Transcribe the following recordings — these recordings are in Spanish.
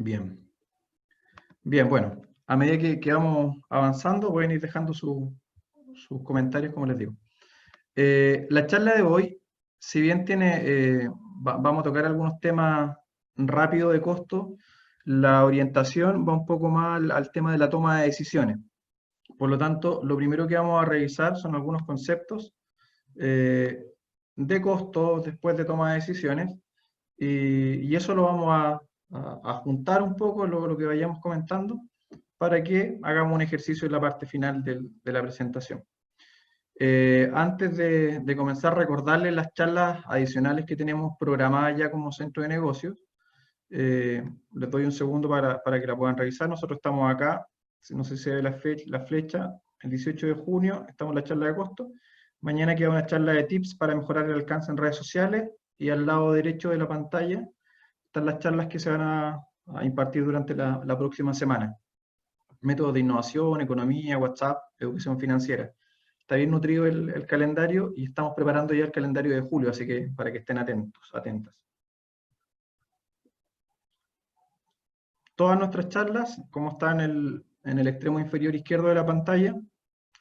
Bien. Bien, bueno, a medida que vamos avanzando, pueden ir dejando sus comentarios, como les digo. La charla de hoy, si bien vamos a tocar algunos temas rápidos de costo, la orientación va un poco más al tema de la toma de decisiones. Por lo tanto, lo primero que vamos a revisar son algunos conceptos eh, de costo después de toma de decisiones, y eso lo vamos a juntar un poco lo que vayamos comentando para que hagamos un ejercicio en la parte final de la presentación. Antes de comenzar, recordarles las charlas adicionales que tenemos programadas ya como centro de negocios. Les doy un segundo para que la puedan revisar. Nosotros estamos acá, no sé si se ve la flecha, el 18 de junio, estamos en la charla de costo. Mañana queda una charla de tips para mejorar el alcance en redes sociales, y al lado derecho de la pantalla están las charlas que se van a impartir durante la próxima semana. Métodos de innovación, economía, WhatsApp, educación financiera. Está bien nutrido el calendario, y estamos preparando ya el calendario de julio, así que para que estén atentos, atentas. Todas nuestras charlas, como está en el extremo inferior izquierdo de la pantalla,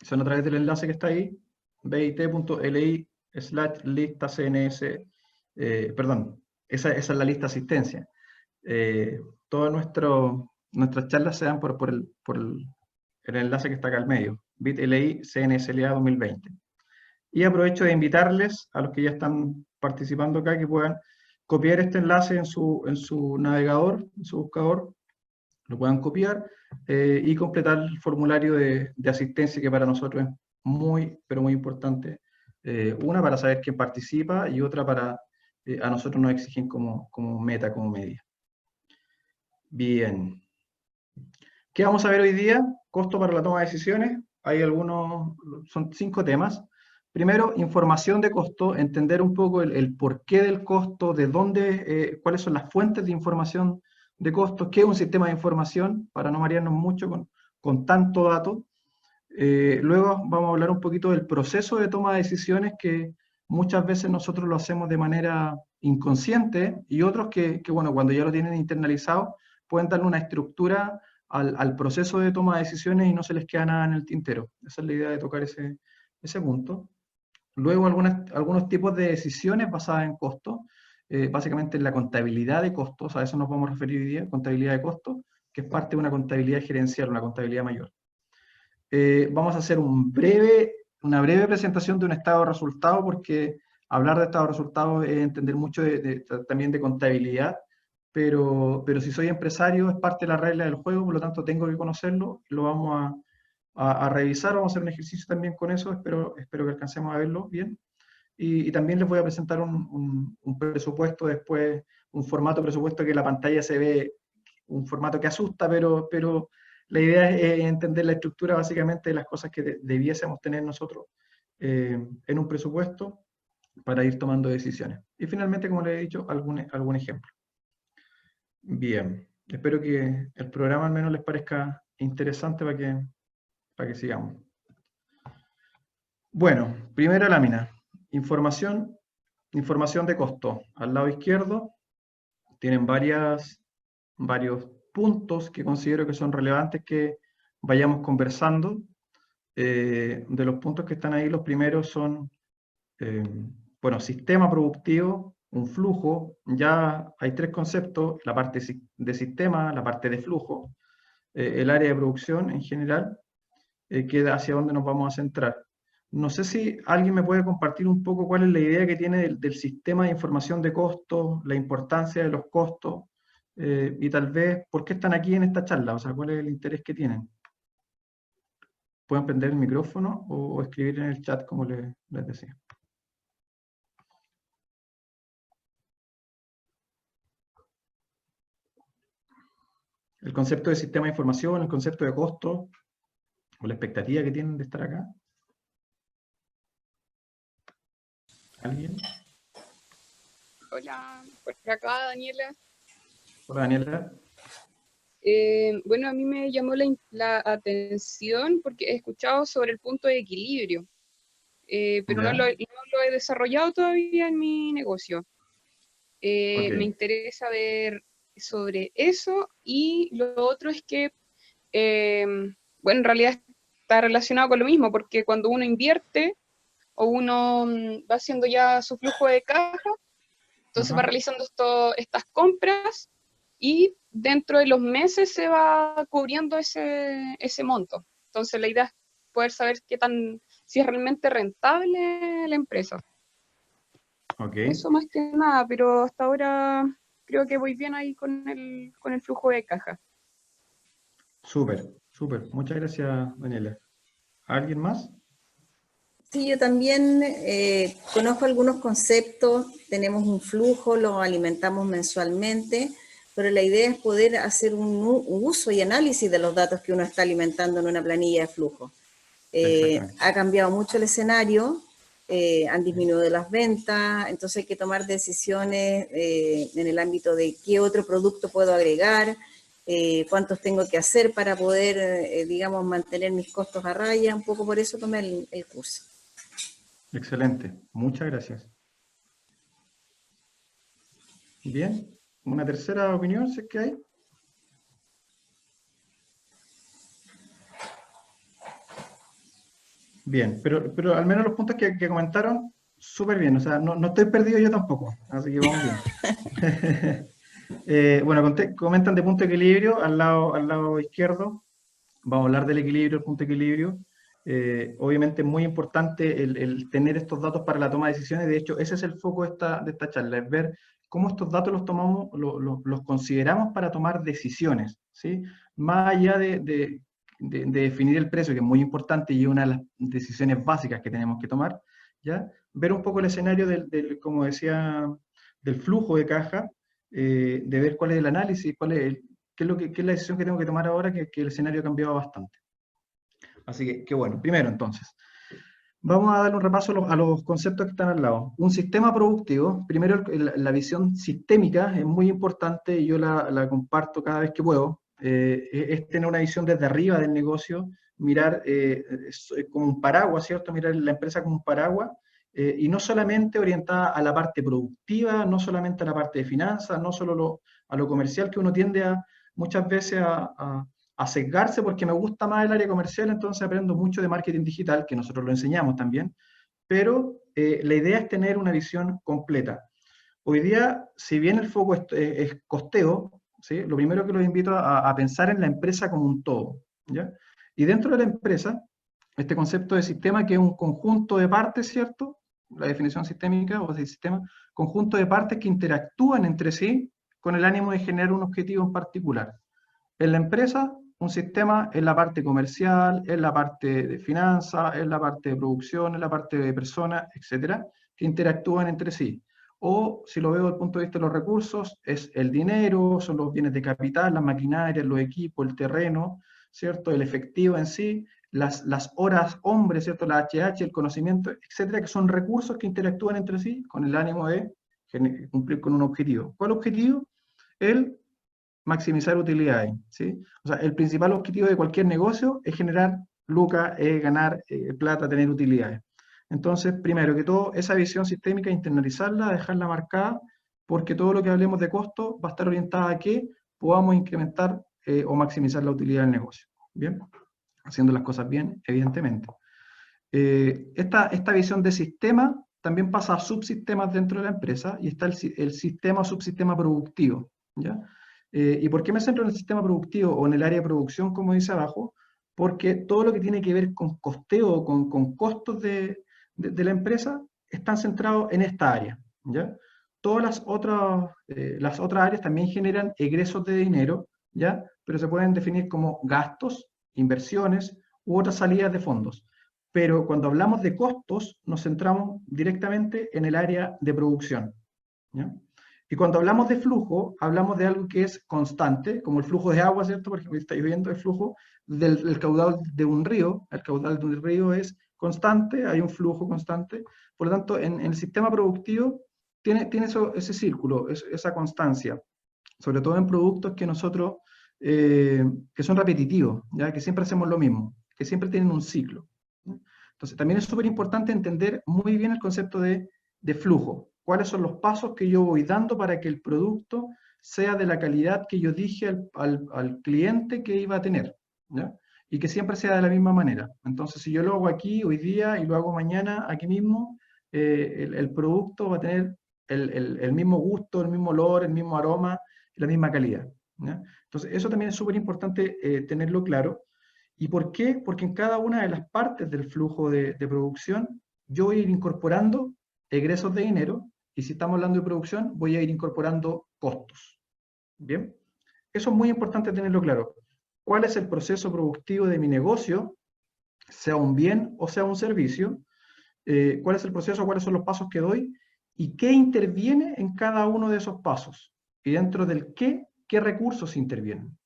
son a través del enlace que está ahí, bit.li/lista-cns, perdón, esa es la lista asistencia. Todas nuestras charlas se dan por el enlace que está acá al medio, bit.li CNSLA 2020. Y aprovecho de invitarles a los que ya están participando acá que puedan copiar este enlace en su navegador, en su buscador, lo puedan copiar y completar el formulario de asistencia, que para nosotros es muy, pero muy importante. Una, para saber quién participa, y otra para a nosotros nos exigen como meta, como media. Bien. ¿Qué vamos a ver hoy día? Costo para la toma de decisiones. Son 5 temas. Primero, información de costo, entender un poco el porqué del costo, de dónde, cuáles son las fuentes de información de costos, qué es un sistema de información, para no marearnos mucho con tanto dato. Luego vamos a hablar un poquito del proceso de toma de decisiones, que muchas veces nosotros lo hacemos de manera inconsciente, y otros bueno, cuando ya lo tienen internalizado, pueden darle una estructura al proceso de toma de decisiones y no se les queda nada en el tintero. Esa es la idea de tocar ese punto. Luego algunos tipos de decisiones basadas en costos, básicamente en la contabilidad de costos, a eso nos vamos a referir hoy día, contabilidad de costos, que es parte de una contabilidad gerencial, una contabilidad mayor. Vamos a hacer una breve presentación de un estado de resultados, porque hablar de estado de resultados es entender mucho también de contabilidad, pero si soy empresario es parte de la regla del juego, por lo tanto tengo que conocerlo. Lo vamos a revisar, vamos a hacer un ejercicio también con eso, espero que alcancemos a verlo bien. Y también les voy a presentar un presupuesto después, un formato de presupuesto que en la pantalla se ve un formato que asusta, pero la idea es entender la estructura básicamente de las cosas que debiésemos tener nosotros en un presupuesto para ir tomando decisiones. Y finalmente, como les he dicho, algún ejemplo. Bien, espero que el programa al menos les parezca interesante para que sigamos. Bueno, primera lámina, información de costo. Al lado izquierdo tienen varios puntos que considero que son relevantes que vayamos conversando. De los puntos que están ahí, los primeros son, bueno, sistema productivo, un flujo. Ya hay 3 conceptos: la parte de sistema, la parte de flujo, el área de producción en general, que es hacia dónde nos vamos a centrar. No sé si alguien me puede compartir un poco cuál es la idea que tiene del sistema de información de costos, la importancia de los costos, y tal vez por qué están aquí en esta charla, o sea, cuál es el interés que tienen. Pueden prender el micrófono o escribir en el chat, como les decía. El concepto de sistema de información, el concepto de costo, o la expectativa que tienen de estar acá. ¿Alguien? Hola, por acá Daniela. Hola, Daniela. Bueno, a mí me llamó la atención porque he escuchado sobre el punto de equilibrio, pero no lo he desarrollado todavía en mi negocio. Okay. Me interesa ver sobre eso, y lo otro es que, bueno, en realidad está relacionado con lo mismo, porque cuando uno invierte o uno va haciendo ya su flujo de caja, entonces va Ajá. realizando estas compras y dentro de los meses se va cubriendo ese monto. Entonces la idea es poder saber si es realmente rentable la empresa. Ok, Eso más que nada, pero hasta ahora creo que voy bien ahí con el flujo de caja. súper, súper. Muchas gracias, Daniela. ¿Alguien más? Sí, yo también conozco algunos conceptos, tenemos un flujo, lo alimentamos mensualmente, pero la idea es poder hacer un uso y análisis de los datos que uno está alimentando en una planilla de flujo. Exactamente. Ha cambiado mucho el escenario, han disminuido las ventas, entonces hay que tomar decisiones en el ámbito de qué otro producto puedo agregar, cuántos tengo que hacer para poder, digamos, mantener mis costos a raya, un poco por eso tomé el curso. Excelente. Muchas gracias. Bien. ¿Una tercera opinión, si es que hay? Bien, pero al menos los puntos que comentaron, súper bien. O sea, no estoy perdido yo tampoco. Así que vamos bien. Bueno, comentan de punto de equilibrio al lado izquierdo. Vamos a hablar del equilibrio, el punto de equilibrio. Obviamente es muy importante el tener estos datos para la toma de decisiones. De hecho, ese es el foco de esta charla, es ver cómo estos datos los tomamos, los consideramos para tomar decisiones, ¿sí? Más allá de definir el precio, que es muy importante y es una de las decisiones básicas que tenemos que tomar, ¿ya? Ver un poco el escenario como decía, del flujo de caja, de ver cuál es el análisis, qué es la decisión que tengo que tomar ahora, que el escenario ha cambiado bastante. Así que, qué bueno. Primero, entonces, vamos a darle un repaso a los conceptos que están al lado. Un sistema productivo, primero la visión sistémica es muy importante y yo la comparto cada vez que puedo. Es tener una visión desde arriba del negocio, mirar como un paraguas, ¿cierto? Mirar la empresa como un paraguas, y no solamente orientada a la parte productiva, no solamente a la parte de finanzas, no solo a lo comercial, que uno tiende muchas veces a sesgarse porque me gusta más el área comercial, entonces aprendo mucho de marketing digital, que nosotros lo enseñamos también, pero la idea es tener una visión completa. Hoy día, si bien el foco es costeo, ¿sí? Lo primero que los invito a pensar en la empresa como un todo, ¿ya? Y dentro de la empresa, este concepto de sistema, que es un conjunto de partes, ¿cierto? La definición sistémica o de sistema, conjunto de partes que interactúan entre sí con el ánimo de generar un objetivo en particular. En la empresa, un sistema es la parte comercial, es la parte de finanzas, es la parte de producción, es la parte de personas, etcétera, que interactúan entre sí. O, si lo veo desde el punto de vista de los recursos, es el dinero, son los bienes de capital, las maquinarias, los equipos, el terreno, ¿cierto? El efectivo en sí, las horas hombres, ¿cierto? La HH, el conocimiento, etcétera, que son recursos que interactúan entre sí con el ánimo de cumplir con un objetivo. ¿Cuál objetivo? El maximizar utilidades, ¿sí? O sea, el principal objetivo de cualquier negocio es generar lucas, ganar plata, tener utilidades. Entonces, primero que todo, esa visión sistémica, internalizarla, dejarla marcada, porque todo lo que hablemos de costo va a estar orientada a que podamos incrementar o maximizar la utilidad del negocio. ¿Bien? Haciendo las cosas bien, evidentemente. Esta visión de sistema también pasa a subsistemas dentro de la empresa y está el sistema o subsistema productivo, ¿ya? ¿Y por qué me centro en el sistema productivo o en el área de producción, como dice abajo? Porque todo lo que tiene que ver con costeo, con costos de la empresa, están centrados en esta área, ¿ya? Todas las otras áreas también generan egresos de dinero, ¿ya? Pero se pueden definir como gastos, inversiones u otras salidas de fondos. Pero cuando hablamos de costos, nos centramos directamente en el área de producción, ¿ya? Y cuando hablamos de flujo, hablamos de algo que es constante, como el flujo de agua, ¿cierto? Por ejemplo, estáis viendo el flujo del caudal de un río. El caudal de un río es constante, hay un flujo constante. Por lo tanto, en el sistema productivo tiene ese círculo, esa constancia, sobre todo en productos que nosotros, que son repetitivos, ¿ya? Que siempre hacemos lo mismo, que siempre tienen un ciclo, ¿no? Entonces, también es súper importante entender muy bien el concepto de flujo. ¿Cuáles son los pasos que yo voy dando para que el producto sea de la calidad que yo dije al cliente que iba a tener, ¿ya? Y que siempre sea de la misma manera. Entonces, si yo lo hago aquí, hoy día, y lo hago mañana, aquí mismo, el producto va a tener el mismo gusto, el mismo olor, el mismo aroma, la misma calidad, ¿ya? Entonces, eso también es súper importante tenerlo claro. ¿Y por qué? Porque en cada una de las partes del flujo de producción, yo voy a ir incorporando egresos de dinero, y si estamos hablando de producción, voy a ir incorporando costos. ¿Bien? Eso es muy importante tenerlo claro. ¿Cuál es el proceso productivo de mi negocio, sea un bien o sea un servicio? ¿Cuál es el proceso? ¿Cuáles son los pasos que doy? ¿Y qué interviene en cada uno de esos pasos? Y dentro del qué recursos intervienen.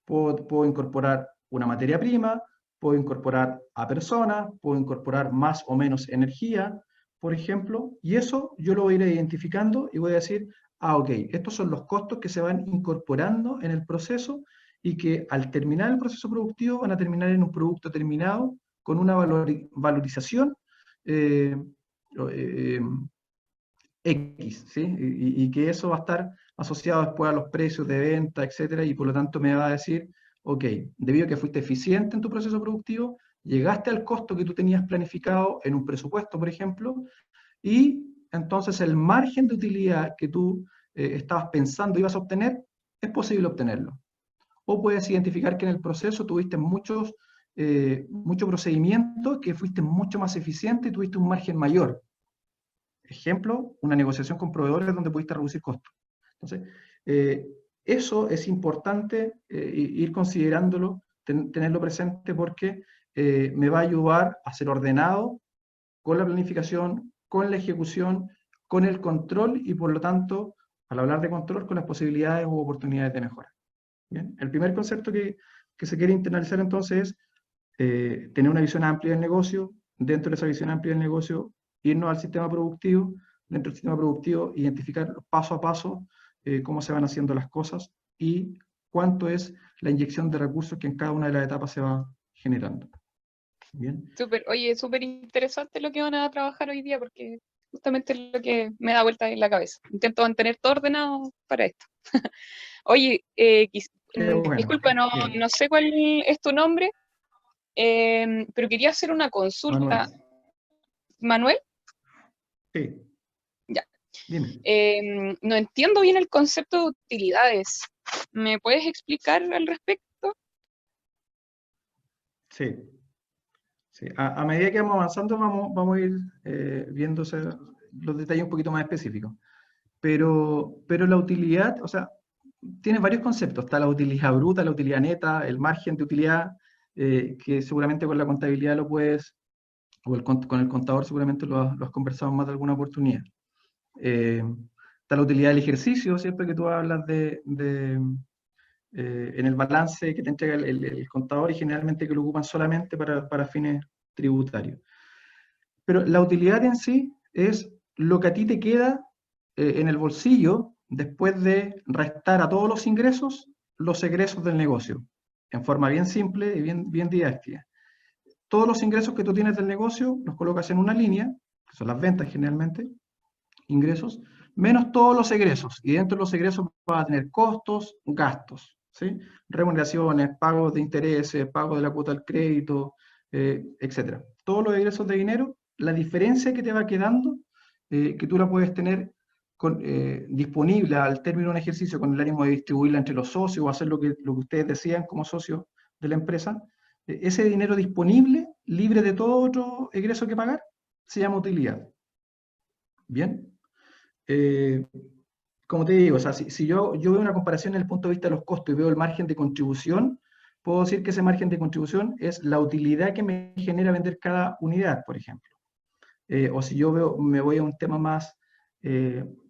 Puedo incorporar una materia prima, puedo incorporar a personas, puedo incorporar más o menos energía, por ejemplo, y eso yo lo voy a ir identificando y voy a decir, ok, estos son los costos que se van incorporando en el proceso y que al terminar el proceso productivo van a terminar en un producto terminado con una valorización eh, eh, X, ¿sí? Y que eso va a estar asociado después a los precios de venta, etcétera, y por lo tanto me va a decir, ok, debido a que fuiste eficiente en tu proceso productivo, llegaste al costo que tú tenías planificado en un presupuesto, por ejemplo, y entonces el margen de utilidad que tú estabas pensando ibas a obtener, es posible obtenerlo. O puedes identificar que en el proceso tuviste muchos procedimientos, que fuiste mucho más eficiente y tuviste un margen mayor. Ejemplo, una negociación con proveedores donde pudiste reducir costos. Entonces, eso es importante ir considerándolo, tenerlo presente, porque me va a ayudar a ser ordenado con la planificación, con la ejecución, con el control y por lo tanto, al hablar de control, con las posibilidades u oportunidades de mejora. ¿Bien? El primer concepto que se quiere internalizar entonces es tener una visión amplia del negocio. Dentro de esa visión amplia del negocio, irnos al sistema productivo, dentro del sistema productivo identificar paso a paso cómo se van haciendo las cosas y cuánto es la inyección de recursos que en cada una de las etapas se va generando. Bien. Oye, súper interesante lo que van a trabajar hoy día porque justamente es lo que me da vuelta en la cabeza. Intento mantener todo ordenado para esto. Oye, Bueno, disculpa, no sé cuál es tu nombre, pero quería hacer una consulta. Manuel. ¿Manuel? Sí. Ya. Dime. No entiendo bien el concepto de utilidades. ¿Me puedes explicar al respecto? Sí. Sí. A medida que vamos avanzando, vamos a ir viéndose los detalles un poquito más específicos. Pero la utilidad, o sea, tiene varios conceptos. Está la utilidad bruta, la utilidad neta, el margen de utilidad, que seguramente con la contabilidad lo puedes, o con el contador seguramente lo has conversado en más de alguna oportunidad. Está la utilidad del ejercicio, siempre que tú hablas en el balance que te entrega el contador y generalmente que lo ocupan solamente para fines tributarios. Pero la utilidad en sí es lo que a ti te queda en el bolsillo después de restar a todos los ingresos los egresos del negocio, en forma bien simple y bien didáctica. Todos los ingresos que tú tienes del negocio los colocas en una línea, que son las ventas generalmente, ingresos, menos todos los egresos. Y dentro de los egresos vas a tener costos, gastos, ¿sí? Remuneraciones, pagos de intereses, pagos de la cuota del crédito, etc. Todos los egresos de dinero, la diferencia que te va quedando, que tú la puedes tener disponible al término de un ejercicio con el ánimo de distribuirla entre los socios o hacer lo que ustedes decían como socios de la empresa, ese dinero disponible, libre de todo otro egreso que pagar, se llama utilidad. ¿Bien? Como te digo, o sea, si yo veo una comparación desde el punto de vista de los costos y veo el margen de contribución, puedo decir que ese margen de contribución es la utilidad que me genera vender cada unidad, por ejemplo. O si yo me voy a un tema más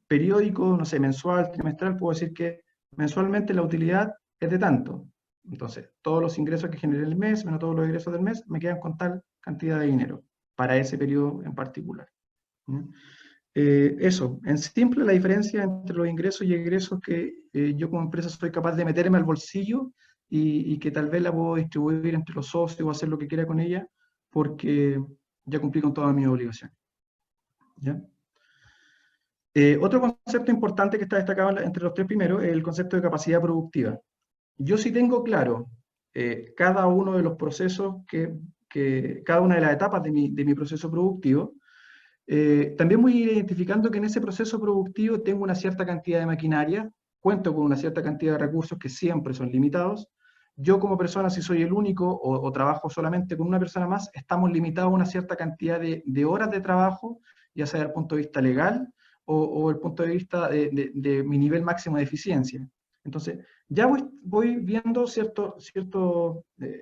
periódico, no sé, mensual, trimestral, puedo decir que mensualmente la utilidad es de tanto. Entonces, todos los ingresos que generé el mes, menos todos los ingresos del mes, me quedan con tal cantidad de dinero para ese periodo en particular. Eso, en simple la diferencia entre los ingresos y egresos que yo como empresa soy capaz de meterme al bolsillo y que tal vez la puedo distribuir entre los socios o hacer lo que quiera con ella porque ya cumplí con todas mis obligaciones. ¿Ya? Otro concepto importante que está destacado entre los tres primeros es el concepto de capacidad productiva. Yo sí tengo claro cada uno de los procesos, cada una de las etapas de mi proceso productivo. También voy a ir identificando que en ese proceso productivo tengo una cierta cantidad de maquinaria, cuento con una cierta cantidad de recursos que siempre son limitados. Yo como persona, si soy el único o trabajo solamente con una persona más, estamos limitados a una cierta cantidad de horas de trabajo, ya sea desde el punto de vista legal o el punto de vista de mi nivel máximo de eficiencia. Entonces, ya voy viendo ciertos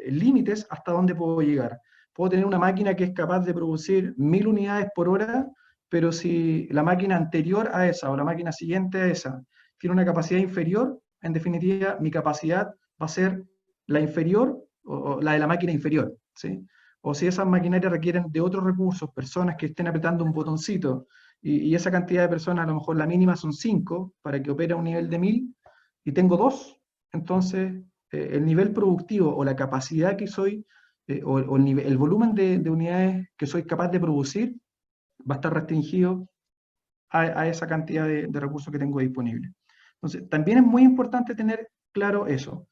límites hasta dónde puedo llegar. Puedo tener una máquina que es capaz de producir 1000 unidades por hora, pero si la máquina anterior a esa o la máquina siguiente a esa tiene una capacidad inferior, en definitiva, mi capacidad va a ser la inferior o la de la máquina inferior, ¿sí? O si esas maquinarias requieren de otros recursos, personas que estén apretando un botoncito, y esa cantidad de personas, a lo mejor la mínima son 5 para que opere a un nivel de 1000, y tengo 2, entonces el nivel productivo o la capacidad que soy, o el volumen de unidades que soy capaz de producir, va a estar restringido a esa cantidad de recursos que tengo disponibles. Entonces, también es muy importante tener claro eso.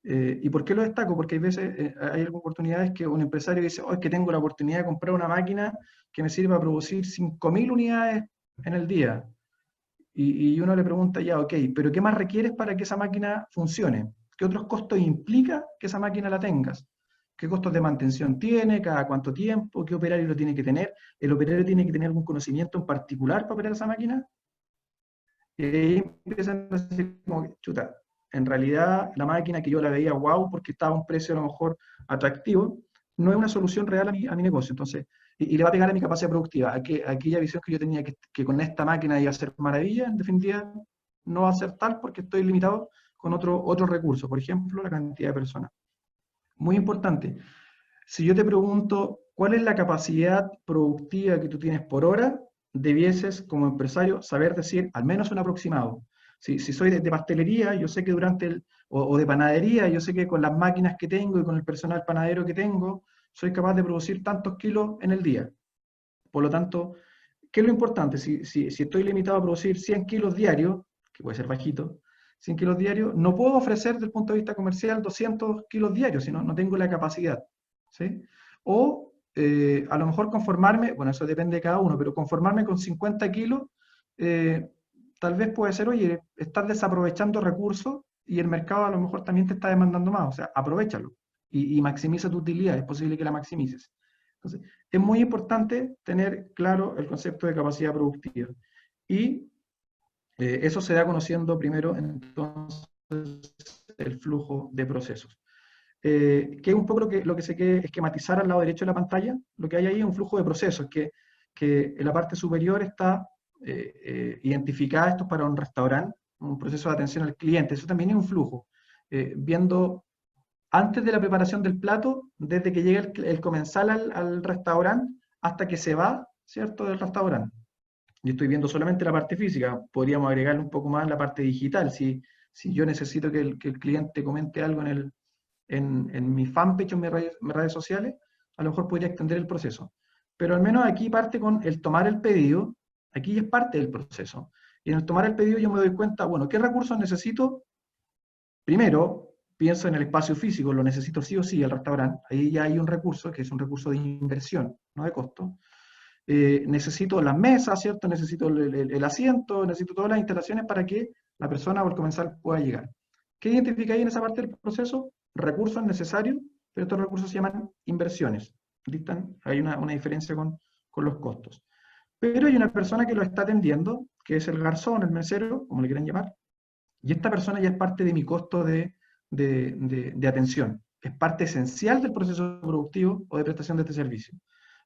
¿Y por qué lo destaco? Porque hay veces, hay oportunidades que un empresario dice, oh, es que tengo la oportunidad de comprar una máquina que me sirva a producir 5000 unidades en el día. Y uno le pregunta ya, ok, pero ¿qué más requieres para que esa máquina funcione? ¿Qué otros costos implica que esa máquina la tengas? ¿Qué costos de mantención tiene? ¿Cada cuánto tiempo? ¿Qué operario lo tiene que tener? ¿El operario tiene que tener algún conocimiento en particular para operar esa máquina? Y ahí empiezan a decir como, chuta, en realidad la máquina que yo la veía wow porque estaba a un precio a lo mejor atractivo, no es una solución real a mi negocio. Entonces, y le va a pegar a mi capacidad productiva. Aquella visión que yo tenía que con esta máquina iba a ser maravilla, en definitiva, no va a ser tal porque estoy limitado con otro recurso, por ejemplo, la cantidad de personas. Muy importante, si yo te pregunto cuál es la capacidad productiva que tú tienes por hora, debieses como empresario saber decir al menos un aproximado. Si soy de pastelería, yo sé que o de panadería, yo sé que con las máquinas que tengo y con el personal panadero que tengo, soy capaz de producir tantos kilos en el día. Por lo tanto, ¿qué es lo importante? Si estoy limitado a producir 100 kilos diarios, que puede ser bajito, 100 kilos diarios, no puedo ofrecer desde el punto de vista comercial 200 kilos diarios, si no tengo la capacidad, ¿sí? O a lo mejor conformarme, bueno, eso depende de cada uno, pero conformarme con 50 kilos, tal vez puede ser, oye, estás desaprovechando recursos y el mercado a lo mejor también te está demandando más, o sea, aprovéchalo y maximiza tu utilidad, es posible que la maximices. Entonces, es muy importante tener claro el concepto de capacidad productiva. Y eso se da conociendo primero entonces el flujo de procesos. Que es un poco lo que se quiere esquematizar al lado derecho de la pantalla. Lo que hay ahí es un flujo de procesos, que en la parte superior está identificada, esto es para un restaurante, un proceso de atención al cliente. Eso también es un flujo. Viendo antes de la preparación del plato, desde que llega el comensal al restaurante hasta que se va, ¿cierto?, del restaurante. Yo estoy viendo solamente la parte física, podríamos agregarle un poco más la parte digital. Si yo necesito que el cliente comente algo en mi fanpage o en mis redes sociales, a lo mejor podría extender el proceso. Pero al menos aquí parte con el tomar el pedido, aquí es parte del proceso. Y en el tomar el pedido yo me doy cuenta, bueno, ¿qué recursos necesito? Primero, pienso en el espacio físico, lo necesito sí o sí, el restaurante. Ahí ya hay un recurso, que es un recurso de inversión, no de costo. Necesito las mesas, ¿cierto? Necesito el asiento, necesito todas las instalaciones para que la persona o el comensal pueda llegar. ¿Qué identifica ahí en esa parte del proceso? Recursos necesarios, pero estos recursos se llaman inversiones. ¿Listan? Hay una diferencia con los costos. Pero hay una persona que lo está atendiendo, que es el garzón, el mesero, como le quieran llamar, y esta persona ya es parte de mi costo de atención. Es parte esencial del proceso productivo o de prestación de este servicio.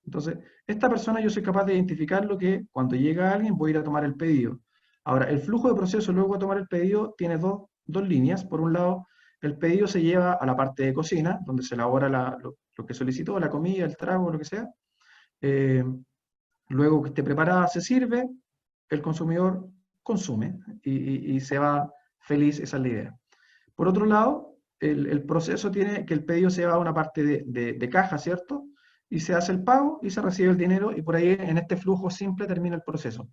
Entonces, esta persona yo soy capaz de identificar lo que cuando llega alguien voy a ir a tomar el pedido. Ahora, el flujo de proceso luego de tomar el pedido tiene dos líneas. Por un lado, el pedido se lleva a la parte de cocina, donde se elabora lo que solicitó, la comida, el trago, lo que sea. Luego que esté preparada, se sirve, el consumidor consume y se va feliz, esa es la idea. Por otro lado, el proceso tiene que el pedido se va a una parte de caja, ¿cierto? Y se hace el pago y se recibe el dinero y por ahí en este flujo simple termina el proceso.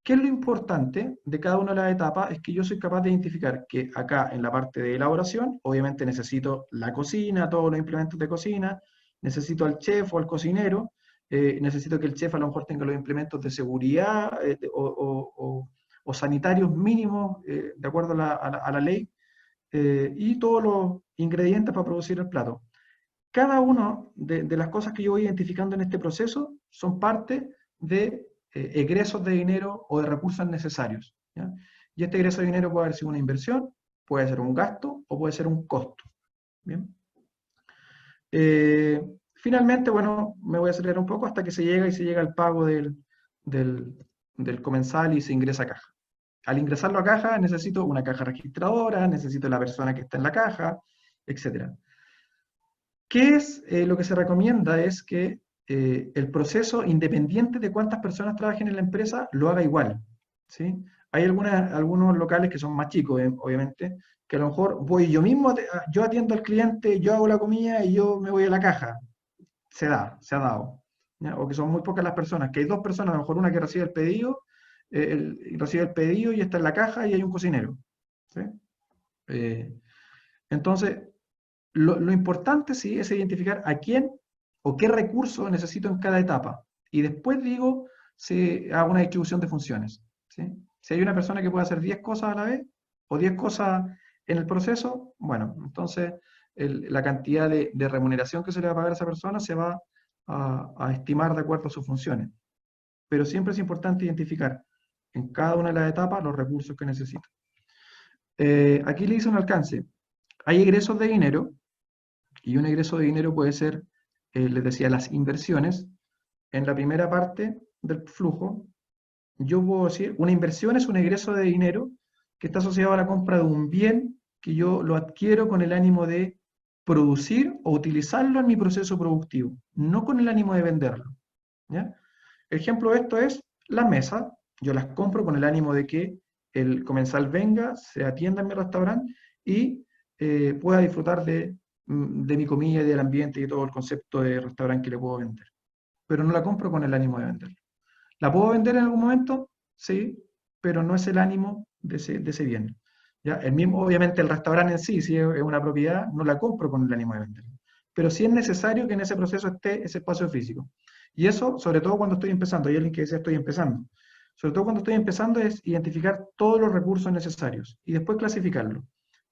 ¿Qué es lo importante de cada una de las etapas? Es que yo soy capaz de identificar que acá en la parte de elaboración, obviamente necesito la cocina, todos los implementos de cocina, necesito al chef o al cocinero, necesito que el chef a lo mejor tenga los implementos de seguridad o sanitarios mínimos, de acuerdo a la ley, y todos los ingredientes para producir el plato. Cada una de las cosas que yo voy identificando en este proceso son parte de egresos de dinero o de recursos necesarios, ¿ya? Y este egreso de dinero puede haber sido una inversión, puede ser un gasto o puede ser un costo. ¿Bien? Finalmente, bueno, me voy a acelerar un poco hasta que se llega al pago del comensal y se ingresa a caja. Al ingresarlo a caja necesito una caja registradora, necesito la persona que está en la caja, etc. ¿Qué es lo que se recomienda? Es que el proceso, independiente de cuántas personas trabajen en la empresa, lo haga igual, ¿sí? Hay algunos locales que son más chicos, obviamente, que a lo mejor voy yo mismo, yo atiendo al cliente, yo hago la comida y yo me voy a la caja. Se ha dado, ¿ya? O que son muy pocas las personas, que hay dos personas, a lo mejor una que recibe el pedido, recibe el pedido y está en la caja y hay un cocinero, ¿sí? Entonces, lo importante sí es identificar a quién o qué recurso necesito en cada etapa. Y después digo, si hago una distribución de funciones, ¿sí? Si hay una persona que puede hacer 10 cosas a la vez, o 10 cosas en el proceso, bueno, entonces la cantidad de remuneración que se le va a pagar a esa persona se va a estimar de acuerdo a sus funciones. Pero siempre es importante identificar en cada una de las etapas los recursos que necesito. Aquí le hice un alcance. Hay egresos de dinero, y un egreso de dinero puede ser, les decía, las inversiones. En la primera parte del flujo, yo puedo decir, una inversión es un egreso de dinero que está asociado a la compra de un bien que yo lo adquiero con el ánimo de producir o utilizarlo en mi proceso productivo, no con el ánimo de venderlo, ¿ya? El ejemplo de esto es las mesas. Yo las compro con el ánimo de que el comensal venga, se atienda en mi restaurante y pueda disfrutar de mi comida y del ambiente y todo el concepto de restaurante que le puedo vender. Pero no la compro con el ánimo de venderla. ¿La puedo vender en algún momento? Sí, pero no es el ánimo de ese bien. ¿Ya? El mismo, obviamente el restaurante en sí, si es una propiedad, no la compro con el ánimo de venderla. Pero sí es necesario que en ese proceso esté ese espacio físico. Y eso, sobre todo cuando estoy empezando, hay alguien que dice estoy empezando. Sobre todo cuando estoy empezando es identificar todos los recursos necesarios y después clasificarlos.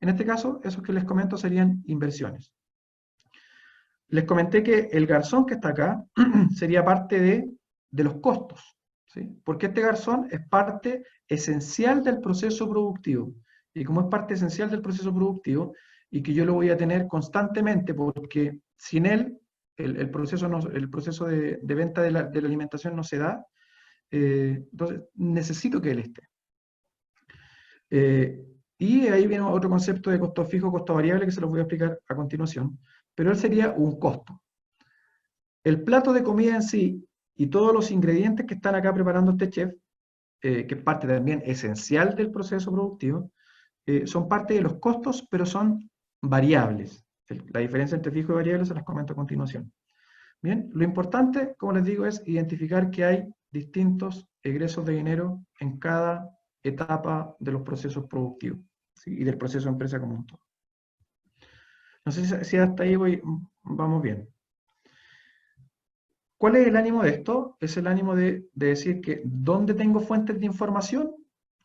En este caso, esos que les comento serían inversiones. Les comenté que el garzón que está acá sería parte de los costos, ¿sí? Porque este garzón es parte esencial del proceso productivo. Y como es parte esencial del proceso productivo, y que yo lo voy a tener constantemente, porque sin él el proceso de venta de la alimentación no se da, entonces necesito que él esté. Y ahí viene otro concepto de costo fijo, costo variable, que se los voy a explicar a continuación, pero él sería un costo. El plato de comida en sí y todos los ingredientes que están acá preparando este chef, que es parte también esencial del proceso productivo, son parte de los costos, pero son variables. La diferencia entre fijo y variable se las comento a continuación. Bien, lo importante, como les digo, es identificar que hay distintos egresos de dinero en cada etapa de los procesos productivos, ¿sí? Y del proceso de empresa como un todo. No sé si hasta ahí vamos bien. ¿Cuál es el ánimo de esto? Es el ánimo de decir que ¿dónde tengo fuentes de información?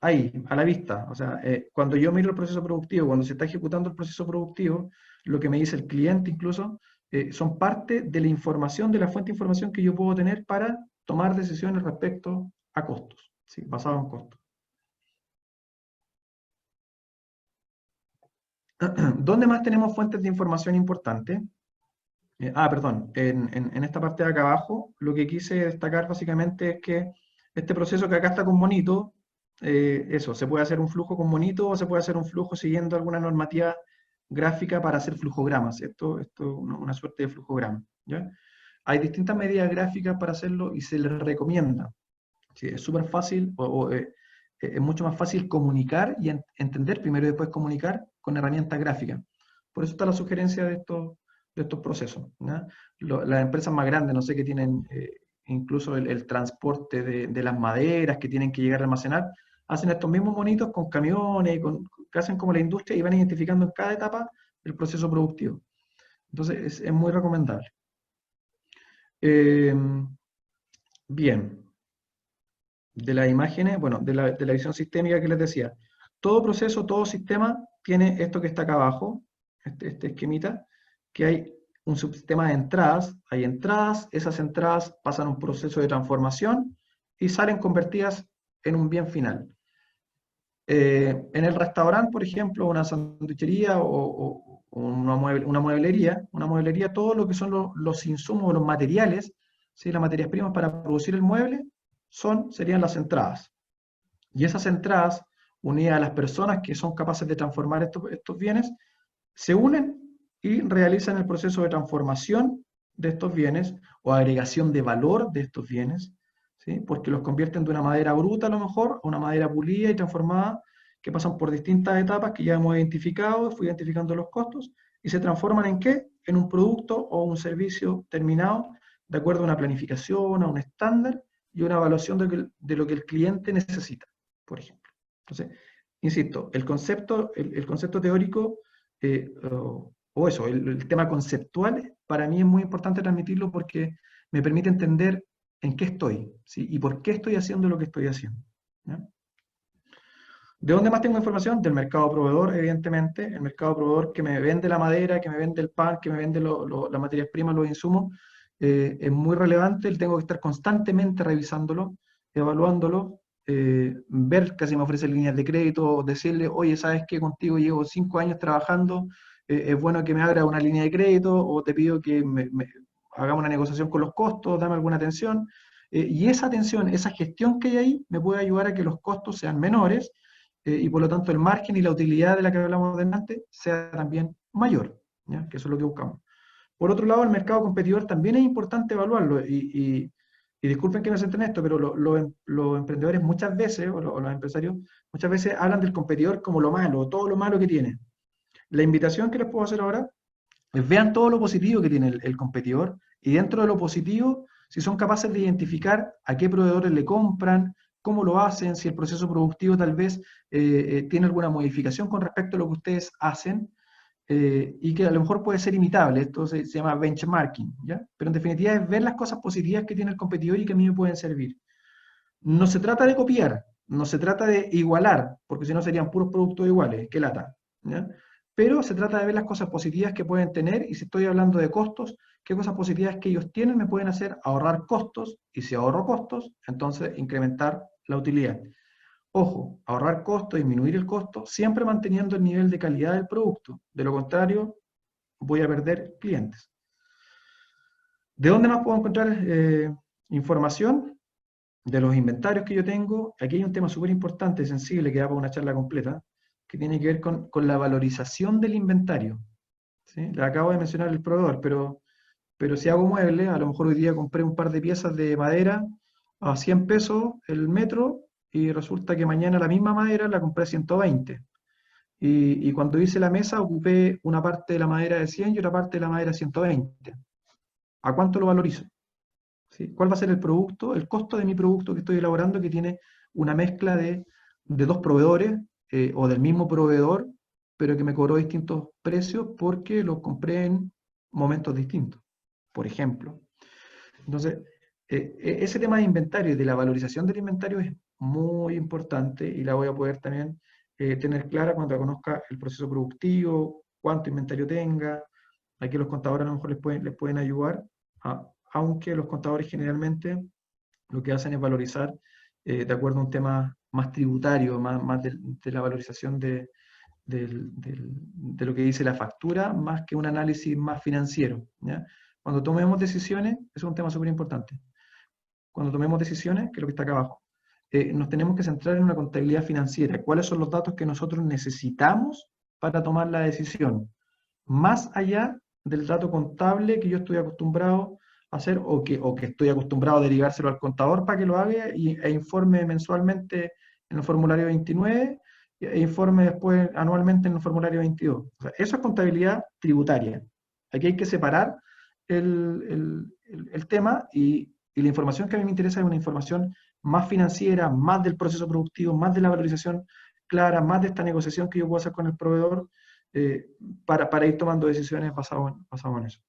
Ahí, a la vista. O sea, cuando yo miro el proceso productivo, cuando se está ejecutando el proceso productivo, lo que me dice el cliente incluso, son parte de la información, de la fuente de información que yo puedo tener para tomar decisiones respecto a costos, ¿sí? Basado en costos. ¿Dónde más tenemos fuentes de información importantes? Perdón, en esta parte de acá abajo, lo que quise destacar básicamente es que este proceso que acá está con monito, eso, se puede hacer un flujo con monito o se puede hacer un flujo siguiendo alguna normativa gráfica para hacer flujogramas. Esto es una suerte de flujograma, ¿ya? Hay distintas medidas gráficas para hacerlo y se les recomienda. ¿Sí? Es súper fácil, es mucho más fácil comunicar y entender primero y después comunicar con herramientas gráficas. Por eso está la sugerencia de estos procesos, ¿no? Las empresas más grandes, no sé, que tienen incluso el transporte de las maderas que tienen que llegar a almacenar, hacen estos mismos monitos con camiones, que hacen como la industria y van identificando en cada etapa el proceso productivo. Entonces es muy recomendable. Bien. De las imágenes, bueno, de la visión sistémica que les decía. Todo proceso, todo sistema tiene esto que está acá abajo, este esquemita, que hay un subsistema de entradas. Hay entradas, esas entradas pasan un proceso de transformación y salen convertidas en un bien final. En el restaurante, por ejemplo, una sanduichería o una mueblería, todo lo que son los insumos, los materiales, ¿sí? Las materias primas para producir el mueble, serían las entradas. Y esas entradas, unidas a las personas que son capaces de transformar estos bienes, se unen y realizan el proceso de transformación de estos bienes o agregación de valor de estos bienes, ¿sí? Porque los convierten de una madera bruta a lo mejor a una madera pulida y transformada, que pasan por distintas etapas que ya hemos identificado, fui identificando los costos, y se transforman ¿en qué? En un producto o un servicio terminado, de acuerdo a una planificación, a un estándar, y una evaluación de lo que el cliente necesita, por ejemplo. Entonces, insisto, el concepto teórico, o eso, el tema conceptual, para mí es muy importante transmitirlo porque me permite entender en qué estoy, ¿sí? Y por qué estoy haciendo lo que estoy haciendo, ¿ya? ¿De dónde más tengo información? Del mercado proveedor, evidentemente. El mercado proveedor que me vende la madera, que me vende el pan, que me vende las materias primas, los insumos, es muy relevante. Tengo que estar constantemente revisándolo, evaluándolo, ver que si me ofrece líneas de crédito, decirle, oye, ¿sabes qué? Contigo llevo 5 años trabajando, es bueno que me abra una línea de crédito, o te pido que hagamos una negociación con los costos, dame alguna atención. Y esa atención, esa gestión que hay ahí, me puede ayudar a que los costos sean menores, y por lo tanto el margen y la utilidad de la que hablamos delante sea también mayor, ¿ya? Que eso es lo que buscamos. Por otro lado, el mercado competidor también es importante evaluarlo, y disculpen que me centre en esto, pero los emprendedores muchas veces, o los empresarios, muchas veces hablan del competidor como lo malo, todo lo malo que tiene. La invitación que les puedo hacer ahora es vean todo lo positivo que tiene el competidor, y dentro de lo positivo, si son capaces de identificar a qué proveedores le compran, cómo lo hacen, si el proceso productivo tal vez tiene alguna modificación con respecto a lo que ustedes hacen, y que a lo mejor puede ser imitable. Esto se llama benchmarking, ¿ya? Pero en definitiva es ver las cosas positivas que tiene el competidor y que a mí me pueden servir. No se trata de copiar, no se trata de igualar, porque si no serían puros productos iguales, qué lata, ¿ya? Pero se trata de ver las cosas positivas que pueden tener, y si estoy hablando de costos, qué cosas positivas que ellos tienen me pueden hacer ahorrar costos, y si ahorro costos, entonces incrementar la utilidad. Ojo, ahorrar costos, disminuir el costo, siempre manteniendo el nivel de calidad del producto. De lo contrario, voy a perder clientes. ¿De dónde más puedo encontrar información? De los inventarios que yo tengo. Aquí hay un tema súper importante, sensible, que da para una charla completa, que tiene que ver con la valorización del inventario, ¿sí? Le acabo de mencionar el proveedor, pero si hago muebles, a lo mejor hoy día compré un par de piezas de madera a 100 pesos el metro, y resulta que mañana la misma madera la compré a 120. Y cuando hice la mesa ocupé una parte de la madera de 100 y otra parte de la madera de 120. ¿A cuánto lo valorizo? ¿Sí? ¿Cuál va a ser el producto, el costo de mi producto que estoy elaborando, que tiene una mezcla de dos proveedores, o del mismo proveedor, pero que me cobró distintos precios porque los compré en momentos distintos, por ejemplo? Entonces, ese tema de inventario y de la valorización del inventario es muy importante, y la voy a poder también tener clara cuando conozca el proceso productivo, cuánto inventario tenga. Aquí los contadores a lo mejor les pueden ayudar, aunque los contadores generalmente lo que hacen es valorizar de acuerdo a un tema más tributario, más de la valorización de lo que dice la factura, más que un análisis más financiero, ¿ya? Cuando tomemos decisiones, eso es un tema súper importante. Cuando tomemos decisiones, que es lo que está acá abajo, nos tenemos que centrar en una contabilidad financiera. ¿Cuáles son los datos que nosotros necesitamos para tomar la decisión? Más allá del dato contable que yo estoy acostumbrado a hacer, o que estoy acostumbrado a derivárselo al contador para que lo haga e informe mensualmente en el formulario 29, e informe después anualmente en el formulario 22. O sea, eso es contabilidad tributaria. Aquí hay que separar el tema, y y la información que a mí me interesa es una información más financiera, más del proceso productivo, más de la valorización clara, más de esta negociación que yo puedo hacer con el proveedor, para ir tomando decisiones basado en eso.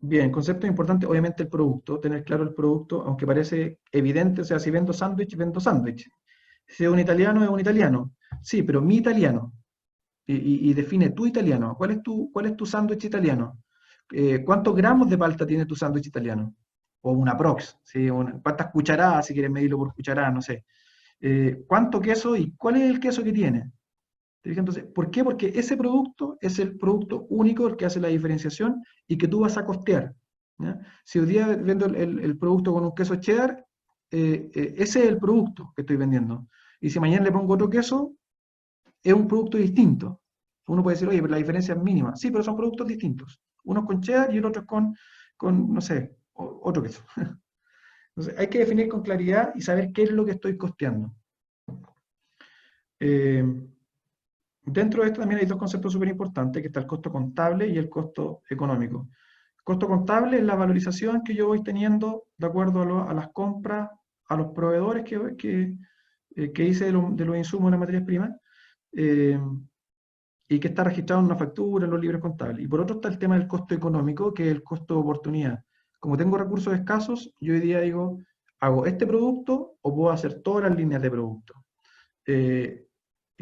Bien, concepto importante, obviamente el producto, tener claro el producto, aunque parece evidente, o sea, si vendo sándwich, vendo sándwich. Si es un italiano, es un italiano. Sí, pero mi italiano. Y define tu italiano. ¿Cuál es tu sándwich italiano? ¿Cuántos gramos de palta tiene tu sándwich italiano? O una prox, ¿sí? ¿Cuántas cucharadas, si quieres medirlo por cucharadas, no sé? ¿Cuánto queso y cuál es el queso que tiene? ¿Te fijas? Entonces, ¿por qué? Porque ese producto es el producto único, el que hace la diferenciación y que tú vas a costear, ¿ya? Si hoy día vendo el producto con un queso cheddar, ese es el producto que estoy vendiendo. Y si mañana le pongo otro queso, es un producto distinto. Uno puede decir, oye, pero la diferencia es mínima. Sí, pero son productos distintos. Uno es con cheddar y el otro es con no sé, otro queso. Entonces, hay que definir con claridad y saber qué es lo que estoy costeando. Dentro de esto también hay dos conceptos súper importantes, que está el costo contable y el costo económico. El costo contable es la valorización que yo voy teniendo de acuerdo a las compras, a los proveedores que hice de los insumos de las materias primas, y que está registrado en una factura, en los libros contables. Y por otro está el tema del costo económico, que es el costo de oportunidad. Como tengo recursos escasos, yo hoy día digo, hago este producto o puedo hacer todas las líneas de producto.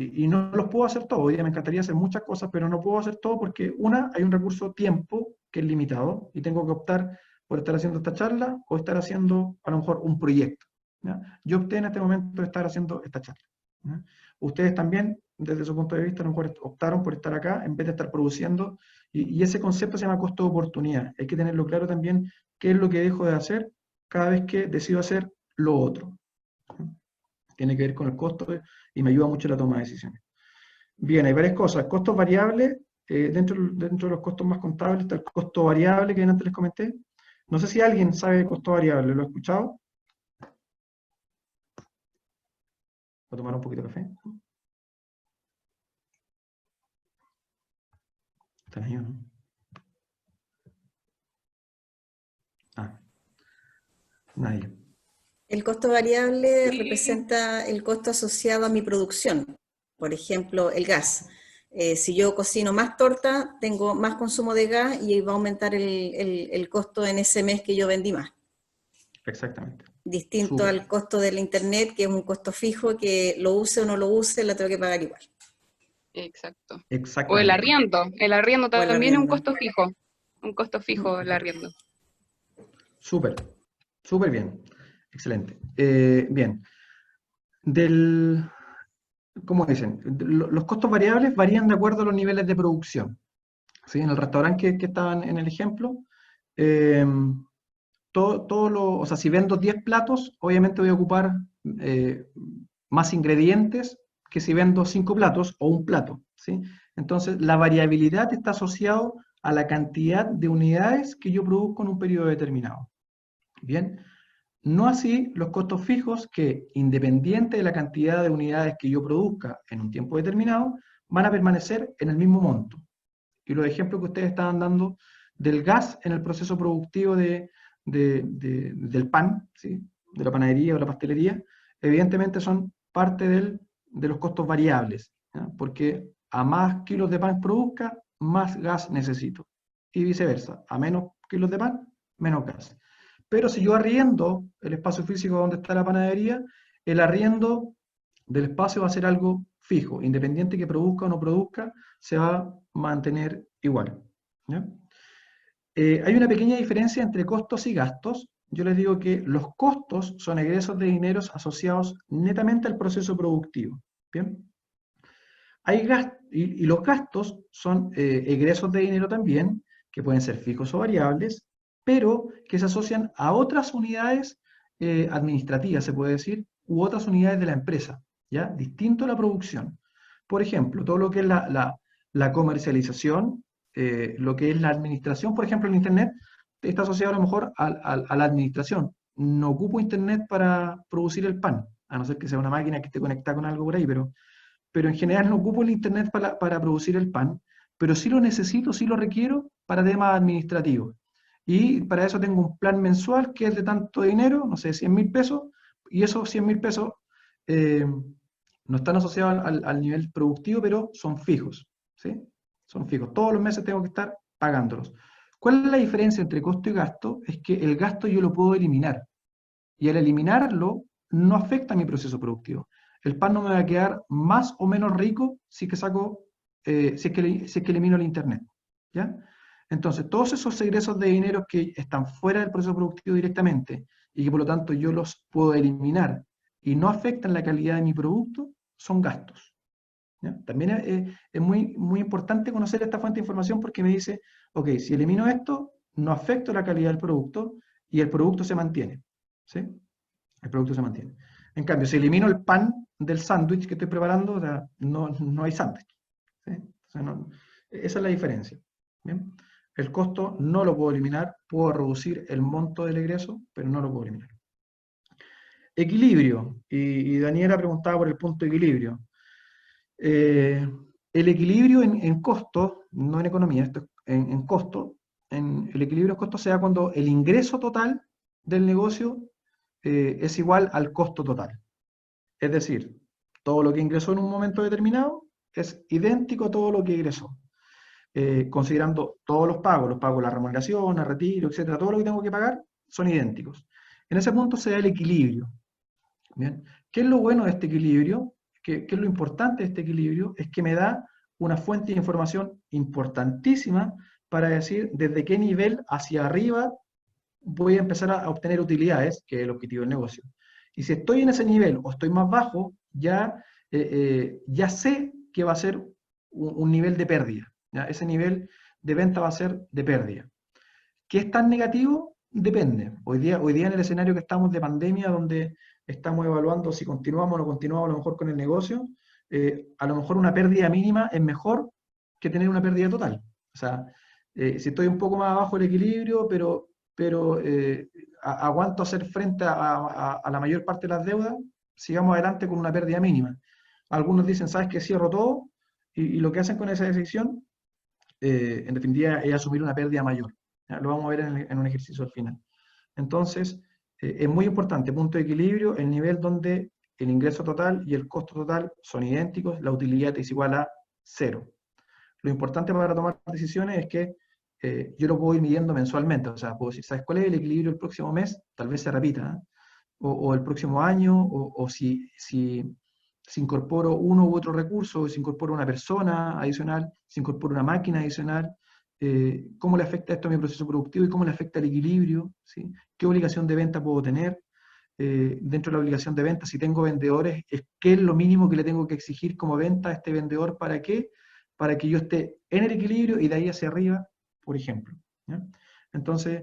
Y no los puedo hacer todos. Hoy día me encantaría hacer muchas cosas, pero no puedo hacer todo porque, hay un recurso tiempo que es limitado y tengo que optar por estar haciendo esta charla o estar haciendo a lo mejor un proyecto, ¿ya? Yo opté en este momento de estar haciendo esta charla, ¿ya? Ustedes también, desde su punto de vista, a lo mejor optaron por estar acá en vez de estar produciendo, y ese concepto se llama costo de oportunidad. Hay que tenerlo claro también qué es lo que dejo de hacer cada vez que decido hacer lo otro. Tiene que ver con el costo y me ayuda mucho en la toma de decisiones. Bien, hay varias cosas. Costos variables, dentro de los costos más contables está el costo variable que antes les comenté. No sé si alguien sabe el costo variable, ¿lo ha escuchado? ¿Voy a tomar un poquito de café? ¿Están ahí o no? Ah, nadie. El costo variable representa el costo asociado a mi producción. Por ejemplo, el gas. Si yo cocino más torta, tengo más consumo de gas y va a aumentar el costo en ese mes que yo vendí más. Exactamente. Distinto Súper. al costo del internet, que es un costo fijo, que lo use o no lo use, la tengo que pagar igual. Exacto. O Exactamente. el arriendo O el también es arriendo. un costo fijo el arriendo. Súper. Súper bien. Excelente. Bien. ¿Cómo dicen? Los costos variables varían de acuerdo a los niveles de producción. ¿Sí? En el restaurante que estaban en el ejemplo, o sea, si vendo 10 platos, obviamente voy a ocupar más ingredientes que si vendo 5 platos o un plato, ¿sí? Entonces, la variabilidad está asociada a la cantidad de unidades que yo produzco en un periodo determinado. Bien, no así los costos fijos que, independiente de la cantidad de unidades que yo produzca en un tiempo determinado, van a permanecer en el mismo monto. Y los ejemplos que ustedes estaban dando del gas en el proceso productivo del pan, ¿sí? De la panadería o la pastelería, evidentemente son parte de los costos variables, ¿ya? Porque a más kilos de pan produzca, más gas necesito. Y viceversa, a menos kilos de pan, menos gas. Pero si yo arriendo el espacio físico donde está la panadería, el arriendo del espacio va a ser algo fijo, independiente que produzca o no produzca, se va a mantener igual, ¿ya? Hay una pequeña diferencia entre costos y gastos. Yo les digo que los costos son egresos de dineros asociados netamente al proceso productivo. ¿Bien? Y los gastos son egresos de dinero también, que pueden ser fijos o variables, pero que se asocian a otras unidades administrativas, se puede decir, u otras unidades de la empresa, ¿ya? Distinto a la producción. Por ejemplo, todo lo que es la comercialización, lo que es la administración, por ejemplo, en Internet, está asociado a lo mejor a la administración. No ocupo Internet para producir el pan, a no ser que sea una máquina que esté conectada con algo por ahí, pero en general no ocupo el Internet para producir el pan, pero sí lo necesito, sí lo requiero para temas administrativos. Y para eso tengo un plan mensual que es de tanto dinero, no sé, 100.000 pesos, y esos 100.000 pesos no están asociados al nivel productivo, pero son fijos, ¿sí? Son fijos. Todos los meses tengo que estar pagándolos. ¿Cuál es la diferencia entre costo y gasto? Es que el gasto yo lo puedo eliminar. Y al eliminarlo, no afecta a mi proceso productivo. El pan no me va a quedar más o menos rico si es que saco, si es que elimino el internet, ¿ya? Entonces, todos esos egresos de dinero que están fuera del proceso productivo directamente y que por lo tanto yo los puedo eliminar y no afectan la calidad de mi producto, son gastos, ¿ya? También es muy, muy importante conocer esta fuente de información porque me dice, ok, si elimino esto, no afecto la calidad del producto y el producto se mantiene, ¿sí? El producto se mantiene. En cambio, si elimino el pan del sándwich que estoy preparando, o sea, no hay sándwich, ¿sí? O sea, esa es la diferencia, ¿bien? El costo no lo puedo eliminar, puedo reducir el monto del egreso, pero no lo puedo eliminar. Equilibrio, y Daniela preguntaba por el punto de equilibrio. El equilibrio en costo, no en economía, esto en costo, el equilibrio en costo se da cuando el ingreso total del negocio es igual al costo total. Es decir, todo lo que ingresó en un momento determinado es idéntico a todo lo que egresó. Considerando todos los pagos, la remuneración, el retiro, etcétera, todo lo que tengo que pagar son idénticos. En ese punto se da el equilibrio. ¿Bien? ¿Qué es lo bueno de este equilibrio? ¿Qué es lo importante de este equilibrio? Es que me da una fuente de información importantísima para decir desde qué nivel hacia arriba voy a empezar a obtener utilidades, que es el objetivo del negocio. Y si estoy en ese nivel o estoy más bajo, ya sé que va a ser un nivel de pérdida, ¿ya? Ese nivel de venta va a ser de pérdida. ¿Qué es tan negativo? Depende. Hoy día en el escenario que estamos de pandemia, donde estamos evaluando si continuamos o no continuamos a lo mejor con el negocio, a lo mejor una pérdida mínima es mejor que tener una pérdida total. O sea, si estoy un poco más abajo del equilibrio, pero aguanto hacer frente a la mayor parte de las deudas, sigamos adelante con una pérdida mínima. Algunos dicen, ¿sabes qué? Cierro todo, y lo que hacen con esa decisión, en definitiva, es asumir una pérdida mayor. ¿Ya? Lo vamos a ver en un ejercicio al final. Entonces, es muy importante, punto de equilibrio, el nivel donde el ingreso total y el costo total son idénticos, la utilidad es igual a 0. Lo importante para tomar decisiones es que yo lo puedo ir midiendo mensualmente, o sea, puedo decir, ¿sabes cuál es el equilibrio el próximo mes? Tal vez se repita, ¿eh? O el próximo año, o si incorporo uno u otro recurso, si incorporo una persona adicional, si incorporo una máquina adicional, cómo le afecta esto a mi proceso productivo y cómo le afecta el equilibrio, ¿sí? ¿Qué obligación de venta puedo tener? Dentro de la obligación de venta, si tengo vendedores, ¿qué es lo mínimo que le tengo que exigir como venta a este vendedor? ¿Para qué? Para que yo esté en el equilibrio y de ahí hacia arriba, por ejemplo, ¿ya? Entonces,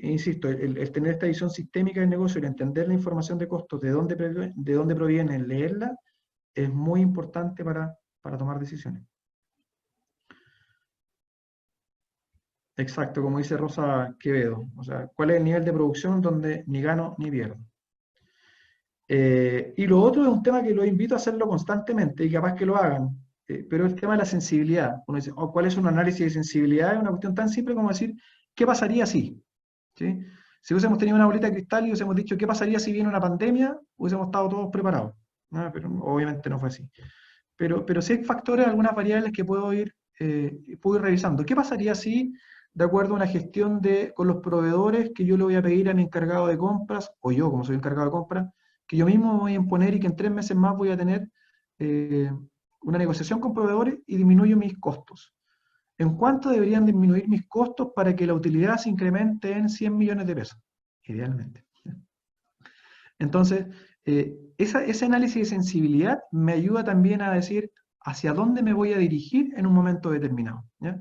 insisto, el tener esta visión sistémica del negocio, el entender la información de costos, de dónde proviene, leerla, es muy importante para tomar decisiones. Exacto, como dice Rosa Quevedo. O sea, ¿cuál es el nivel de producción donde ni gano ni pierdo? Y lo otro es un tema que los invito a hacerlo constantemente y capaz que lo hagan, pero el tema de la sensibilidad. Uno dice, oh, ¿cuál es un análisis de sensibilidad? Es una cuestión tan simple como decir, ¿qué pasaría si? ¿Sí? Si hubiésemos tenido una bolita de cristal y hubiésemos dicho, ¿qué pasaría si viene una pandemia? Hubiésemos estado todos preparados. ¿No? Pero obviamente no fue así. Pero sí hay factores, algunas variables que puedo ir revisando. ¿Qué pasaría si, de acuerdo a una gestión con los proveedores, que yo le voy a pedir a mi encargado de compras, o yo como soy encargado de compras, que yo mismo me voy a imponer y que en 3 meses más voy a tener una negociación con proveedores y disminuyo mis costos? ¿En cuánto deberían disminuir mis costos para que la utilidad se incremente en 100 millones de pesos? Idealmente. Entonces, ese análisis de sensibilidad me ayuda también a decir hacia dónde me voy a dirigir en un momento determinado, ¿ya?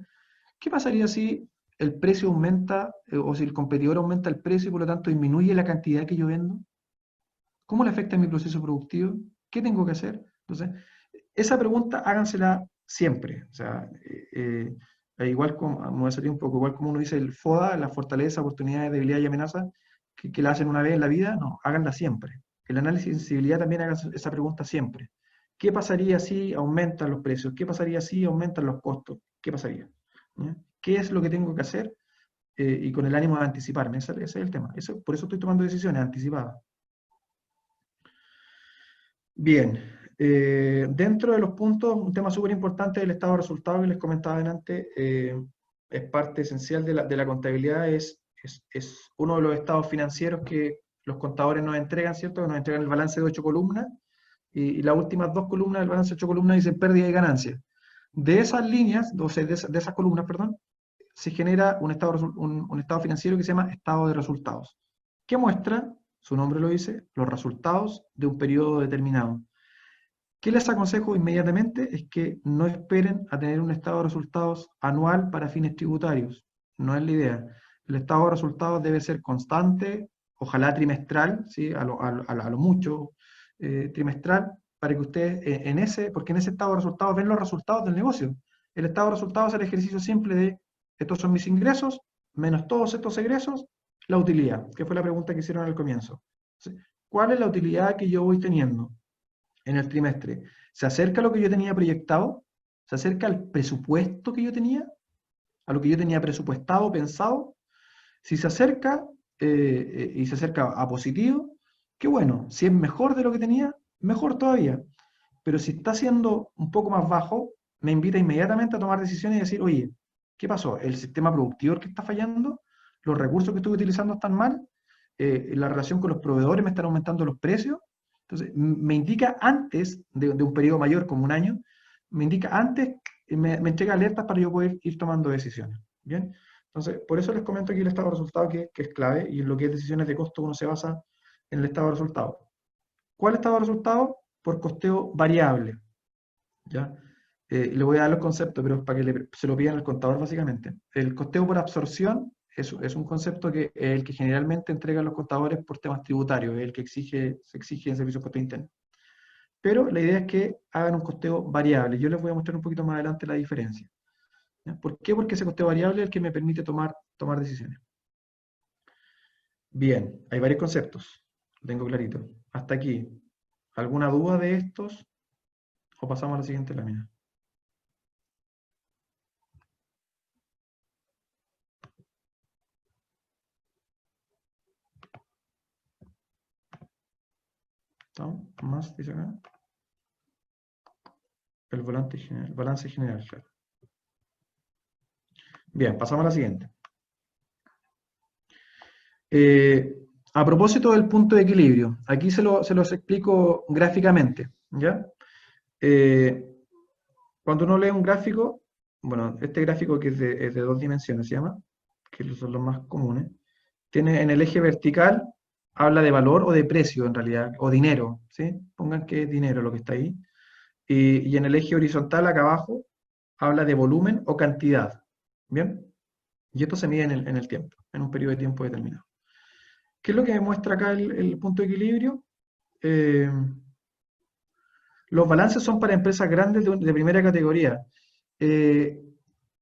¿Qué pasaría si el precio aumenta o si el competidor aumenta el precio y por lo tanto disminuye la cantidad que yo vendo? ¿Cómo le afecta a mi proceso productivo? ¿Qué tengo que hacer? Entonces, esa pregunta hágansela siempre. O sea, igual como, me voy a salir un poco, igual como uno dice el FODA, la fortaleza, oportunidades, debilidad y amenaza, que la hacen una vez en la vida, no, háganla siempre. El análisis de sensibilidad también haga esa pregunta siempre. ¿Qué pasaría si aumentan los precios? ¿Qué pasaría si aumentan los costos? ¿Qué pasaría? ¿Ya? ¿Qué es lo que tengo que hacer y con el ánimo de anticiparme. Ese es el tema. Por eso estoy tomando decisiones anticipadas. Bien, dentro de los puntos, un tema súper importante del estado de resultados que les comentaba antes, es parte esencial de la contabilidad, es uno de los estados financieros que los contadores nos entregan, ¿cierto? Nos entregan el balance de 8 columnas, y las últimas 2 columnas del balance de 8 columnas dicen pérdida y ganancia. De esas líneas, o sea, de esas columnas, perdón, se genera un estado financiero que se llama estado de resultados, que muestra, su nombre lo dice, los resultados de un periodo determinado. ¿Qué les aconsejo inmediatamente? Es que no esperen a tener un estado de resultados anual para fines tributarios. No es la idea. El estado de resultados debe ser constante, ojalá trimestral, ¿sí? a lo mucho trimestral, para que ustedes porque en ese estado de resultados ven los resultados del negocio. El estado de resultados es el ejercicio simple de estos son mis ingresos, menos todos estos egresos, la utilidad, que fue la pregunta que hicieron al comienzo. ¿Cuál es la utilidad que yo voy teniendo en el trimestre? ¿Se acerca a lo que yo tenía proyectado? ¿Se acerca al presupuesto que yo tenía? ¿A lo que yo tenía presupuestado, pensado? Si se acerca, y se acerca a positivo, qué bueno. Si es mejor de lo que tenía, mejor todavía. Pero si está siendo un poco más bajo, me invita inmediatamente a tomar decisiones y decir, oye, ¿qué pasó? ¿El sistema productivo que está fallando? ¿Los recursos que estuve utilizando están mal? ¿La relación con los proveedores me están aumentando los precios? Entonces, me indica antes de un periodo mayor, como un año, me indica antes, me entrega alertas para yo poder ir tomando decisiones. ¿Bien? Entonces, por eso les comento aquí el estado de resultados, que es clave, y en lo que es decisiones de costo uno se basa en el estado de resultados. ¿Cuál estado de resultados? Por costeo variable. ¿Ya? Le voy a dar los conceptos, pero para que se lo pidan al contador básicamente. El costeo por absorción es un concepto que es el que generalmente entregan los contadores por temas tributarios, es el que se exige en servicios de costo interno. Pero la idea es que hagan un costeo variable. Yo les voy a mostrar un poquito más adelante la diferencia. ¿Ya? ¿Por qué? Porque ese costeo variable es el que me permite tomar decisiones. Bien, hay varios conceptos, lo tengo clarito. Hasta aquí. ¿Alguna duda de estos? ¿O pasamos a la siguiente lámina? ¿Estamos? ¿Más dice acá? El balance general, claro. Bien, pasamos a la siguiente. A propósito del punto de equilibrio, aquí se los explico gráficamente, ¿ya? Cuando uno lee un gráfico, bueno, este gráfico que es de 2 dimensiones se llama, que son los más comunes, tiene en el eje vertical, habla de valor o de precio en realidad, o dinero, ¿sí? Pongan que es dinero lo que está ahí. Y en el eje horizontal acá abajo, habla de volumen o cantidad, ¿bien? Y esto se mide en el tiempo, en un periodo de tiempo determinado. ¿Qué es lo que muestra acá el punto de equilibrio? Los balances son para empresas grandes de primera categoría.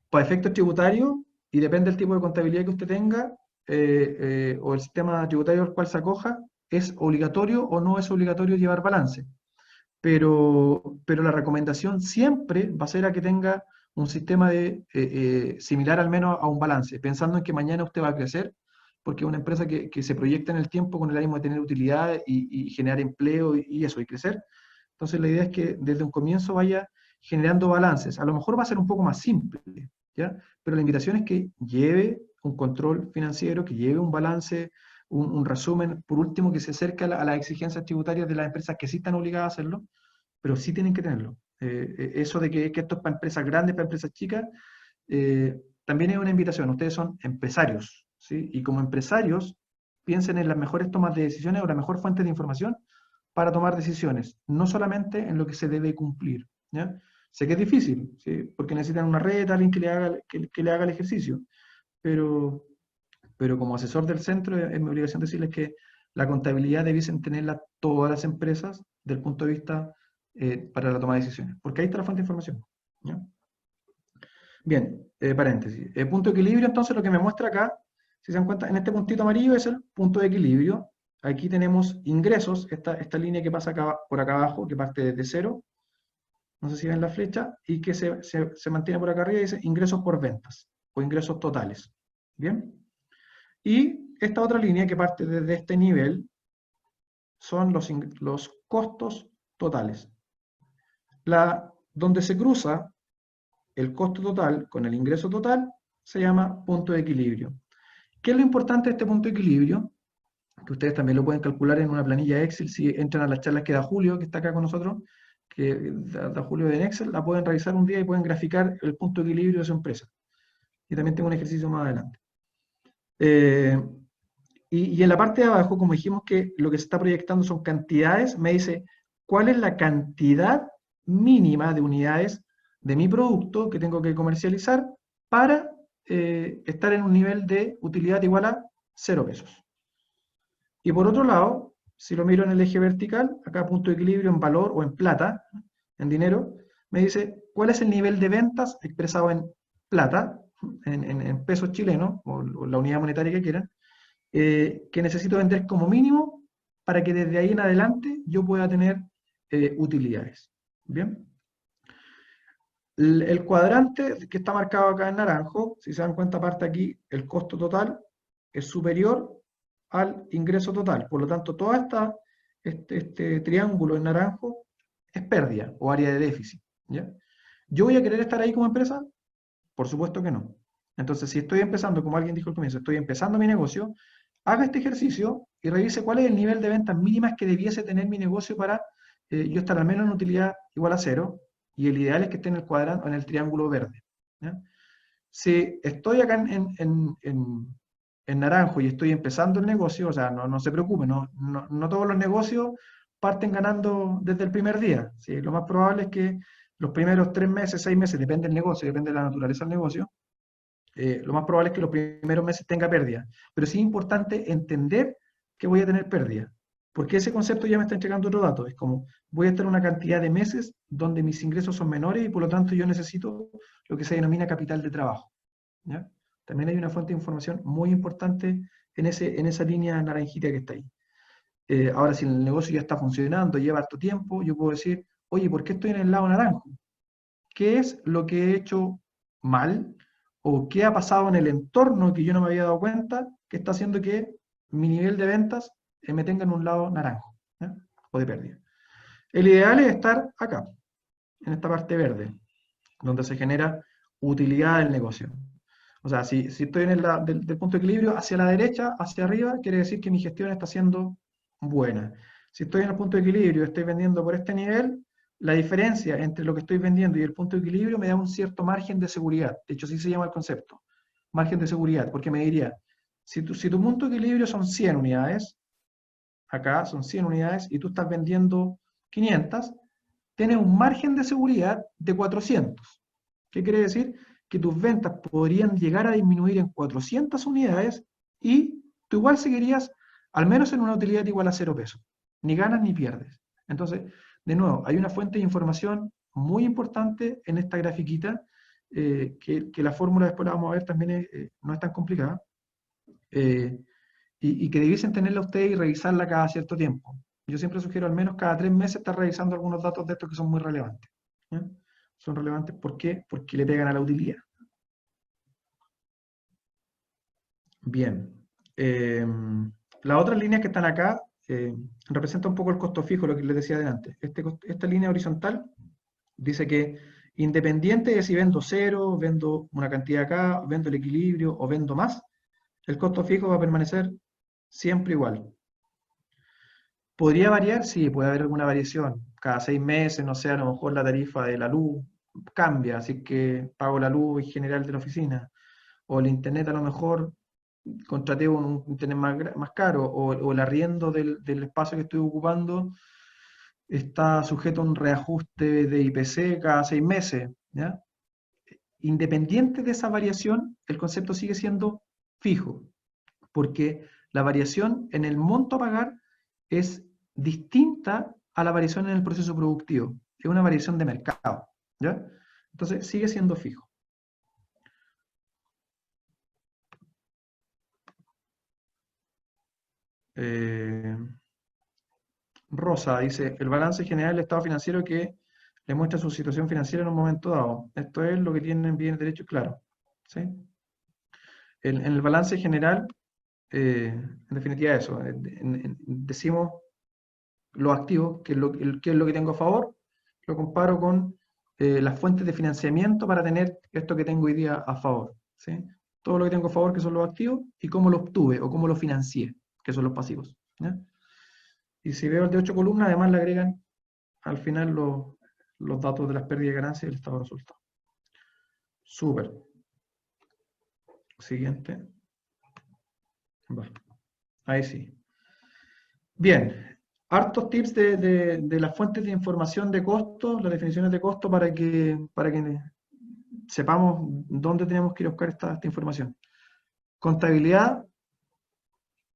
Para efectos tributarios, y depende del tipo de contabilidad que usted tenga, o el sistema tributario al cual se acoja, es obligatorio o no es obligatorio llevar balance. Pero la recomendación siempre va a ser a que tenga un sistema similar al menos a un balance, pensando en que mañana usted va a crecer, porque es una empresa que se proyecta en el tiempo con el ánimo de tener utilidad y generar empleo y eso, y crecer. Entonces la idea es que desde un comienzo vaya generando balances. A lo mejor va a ser un poco más simple, ¿ya? Pero la invitación es que lleve un control financiero, que lleve un balance, un resumen, por último, que se acerque a las exigencias tributarias de las empresas que sí están obligadas a hacerlo, pero sí tienen que tenerlo. Eso de que esto es para empresas grandes, para empresas chicas, también es una invitación. Ustedes son empresarios, ¿sí? Y como empresarios, piensen en las mejores tomas de decisiones o la mejor fuente de información para tomar decisiones, no solamente en lo que se debe cumplir, ¿ya? Sé que es difícil, ¿sí? Porque necesitan una red, alguien que le haga el ejercicio, pero como asesor del centro es mi obligación decirles que la contabilidad debiesen tenerla todas las empresas desde el punto de vista para la toma de decisiones, porque ahí está la fuente de información, ¿ya? Bien, paréntesis. El punto de equilibrio, entonces, lo que me muestra acá, si se dan cuenta, en este puntito amarillo es el punto de equilibrio. Aquí tenemos ingresos, esta línea que pasa por acá abajo, que parte desde cero, no sé si ven la flecha, y que se mantiene por acá arriba y dice ingresos por ventas, o ingresos totales. ¿Bien? Y esta otra línea que parte desde este nivel son los costos totales. Donde se cruza el costo total con el ingreso total se llama punto de equilibrio. ¿Qué es lo importante de este punto de equilibrio? Que ustedes también lo pueden calcular en una planilla Excel si entran a las charlas que da Julio, que está acá con nosotros, que da Julio en Excel, la pueden revisar un día y pueden graficar el punto de equilibrio de su empresa. Y también tengo un ejercicio más adelante. Y en la parte de abajo, como dijimos que lo que se está proyectando son cantidades, me dice cuál es la cantidad mínima de unidades de mi producto que tengo que comercializar para estar en un nivel de utilidad igual a 0 pesos. Y por otro lado, si lo miro en el eje vertical, acá punto de equilibrio en valor o en plata, en dinero, me dice cuál es el nivel de ventas expresado en plata, en pesos chilenos, o la unidad monetaria que quieran, que necesito vender como mínimo para que desde ahí en adelante yo pueda tener utilidades. ¿Bien? El cuadrante que está marcado acá en naranjo, si se dan cuenta, aparte aquí, el costo total es superior al ingreso total. Por lo tanto, todo este triángulo en naranjo es pérdida o área de déficit. ¿Ya? ¿Yo voy a querer estar ahí como empresa? Por supuesto que no. Entonces, si estoy empezando, como alguien dijo al comienzo, estoy empezando mi negocio, haga este ejercicio y revise cuál es el nivel de ventas mínimas que debiese tener mi negocio para yo estar al menos en utilidad igual a 0, y el ideal es que esté en el cuadrante, en el triángulo verde. ¿Ya? Si estoy acá en naranjo y estoy empezando el negocio, o sea, no se preocupe, no todos los negocios parten ganando desde el primer día. ¿Sí? Lo más probable es que los primeros 3 meses, 6 meses, depende del negocio, depende de la naturaleza del negocio, lo más probable es que los primeros meses tenga pérdida. Pero sí es importante entender que voy a tener pérdida, porque ese concepto ya me está entregando otro dato. Es como, voy a estar una cantidad de meses donde mis ingresos son menores y por lo tanto yo necesito lo que se denomina capital de trabajo. ¿Ya? También hay una fuente de información muy importante en esa línea naranjita que está ahí. Ahora, si el negocio ya está funcionando, lleva harto tiempo, yo puedo decir, oye, ¿por qué estoy en el lado naranjo? ¿Qué es lo que he hecho mal? ¿O qué ha pasado en el entorno que yo no me había dado cuenta que está haciendo que mi nivel de ventas me tenga en un lado naranjo? ¿Ya? O de pérdida. El ideal es estar acá, en esta parte verde, donde se genera utilidad del negocio. O sea, si estoy en del punto de equilibrio hacia la derecha, hacia arriba, quiere decir que mi gestión está siendo buena. Si estoy en el punto de equilibrio y estoy vendiendo por este nivel, la diferencia entre lo que estoy vendiendo y el punto de equilibrio me da un cierto margen de seguridad. De hecho, así se llama el concepto, margen de seguridad, porque me diría, si tu punto de equilibrio son 100 unidades, acá son 100 unidades, y tú estás vendiendo 500, tienes un margen de seguridad de 400. ¿Qué quiere decir? Que tus ventas podrían llegar a disminuir en 400 unidades y tú igual seguirías al menos en una utilidad igual a 0 pesos. Ni ganas ni pierdes. Entonces, de nuevo, hay una fuente de información muy importante en esta grafiquita, que la fórmula después la vamos a ver también, no es tan complicada, y que debiesen tenerla ustedes y revisarla cada cierto tiempo. Yo siempre sugiero al menos cada 3 meses estar revisando algunos datos de estos que son muy relevantes. ¿Ya? Son relevantes, ¿por qué? Porque le pegan a la utilidad. Bien. Las otras líneas que están acá representan un poco el costo fijo, lo que les decía adelante. Esta línea horizontal dice que independiente de si vendo 0, vendo una cantidad acá, vendo el equilibrio o vendo más, el costo fijo va a permanecer siempre igual. ¿Podría variar? Sí, puede haber alguna variación. Cada 6 meses, no sé, a lo mejor la tarifa de la luz cambia, así que pago la luz en general de la oficina. O el internet a lo mejor contraté un internet más caro, o el arriendo del espacio que estoy ocupando está sujeto a un reajuste de IPC cada 6 meses. ¿Ya? Independiente de esa variación, el concepto sigue siendo fijo, porque la variación en el monto a pagar es distinta a la variación en el proceso productivo. Es una variación de mercado. ¿Ya? Entonces sigue siendo fijo. Rosa dice, el balance general del estado financiero que le muestra su situación financiera en un momento dado. Esto es lo que tienen bienes, derechos, claro. ¿Sí? En el balance general en definitiva eso, decimos los activos, qué es lo que tengo a favor, lo comparo con las fuentes de financiamiento para tener esto que tengo hoy día a favor, ¿sí? Todo lo que tengo a favor, que son los activos, y cómo lo obtuve o cómo lo financié, que son los pasivos, ¿ya? Y si veo el de 8 columnas, además le agregan al final los datos de las pérdidas y ganancias y el estado de resultados. Súper. Siguiente. Va. Ahí sí. Bien. Hartos tips de las fuentes de información de costo, las definiciones de costo, para que sepamos dónde tenemos que ir a buscar esta información. Contabilidad,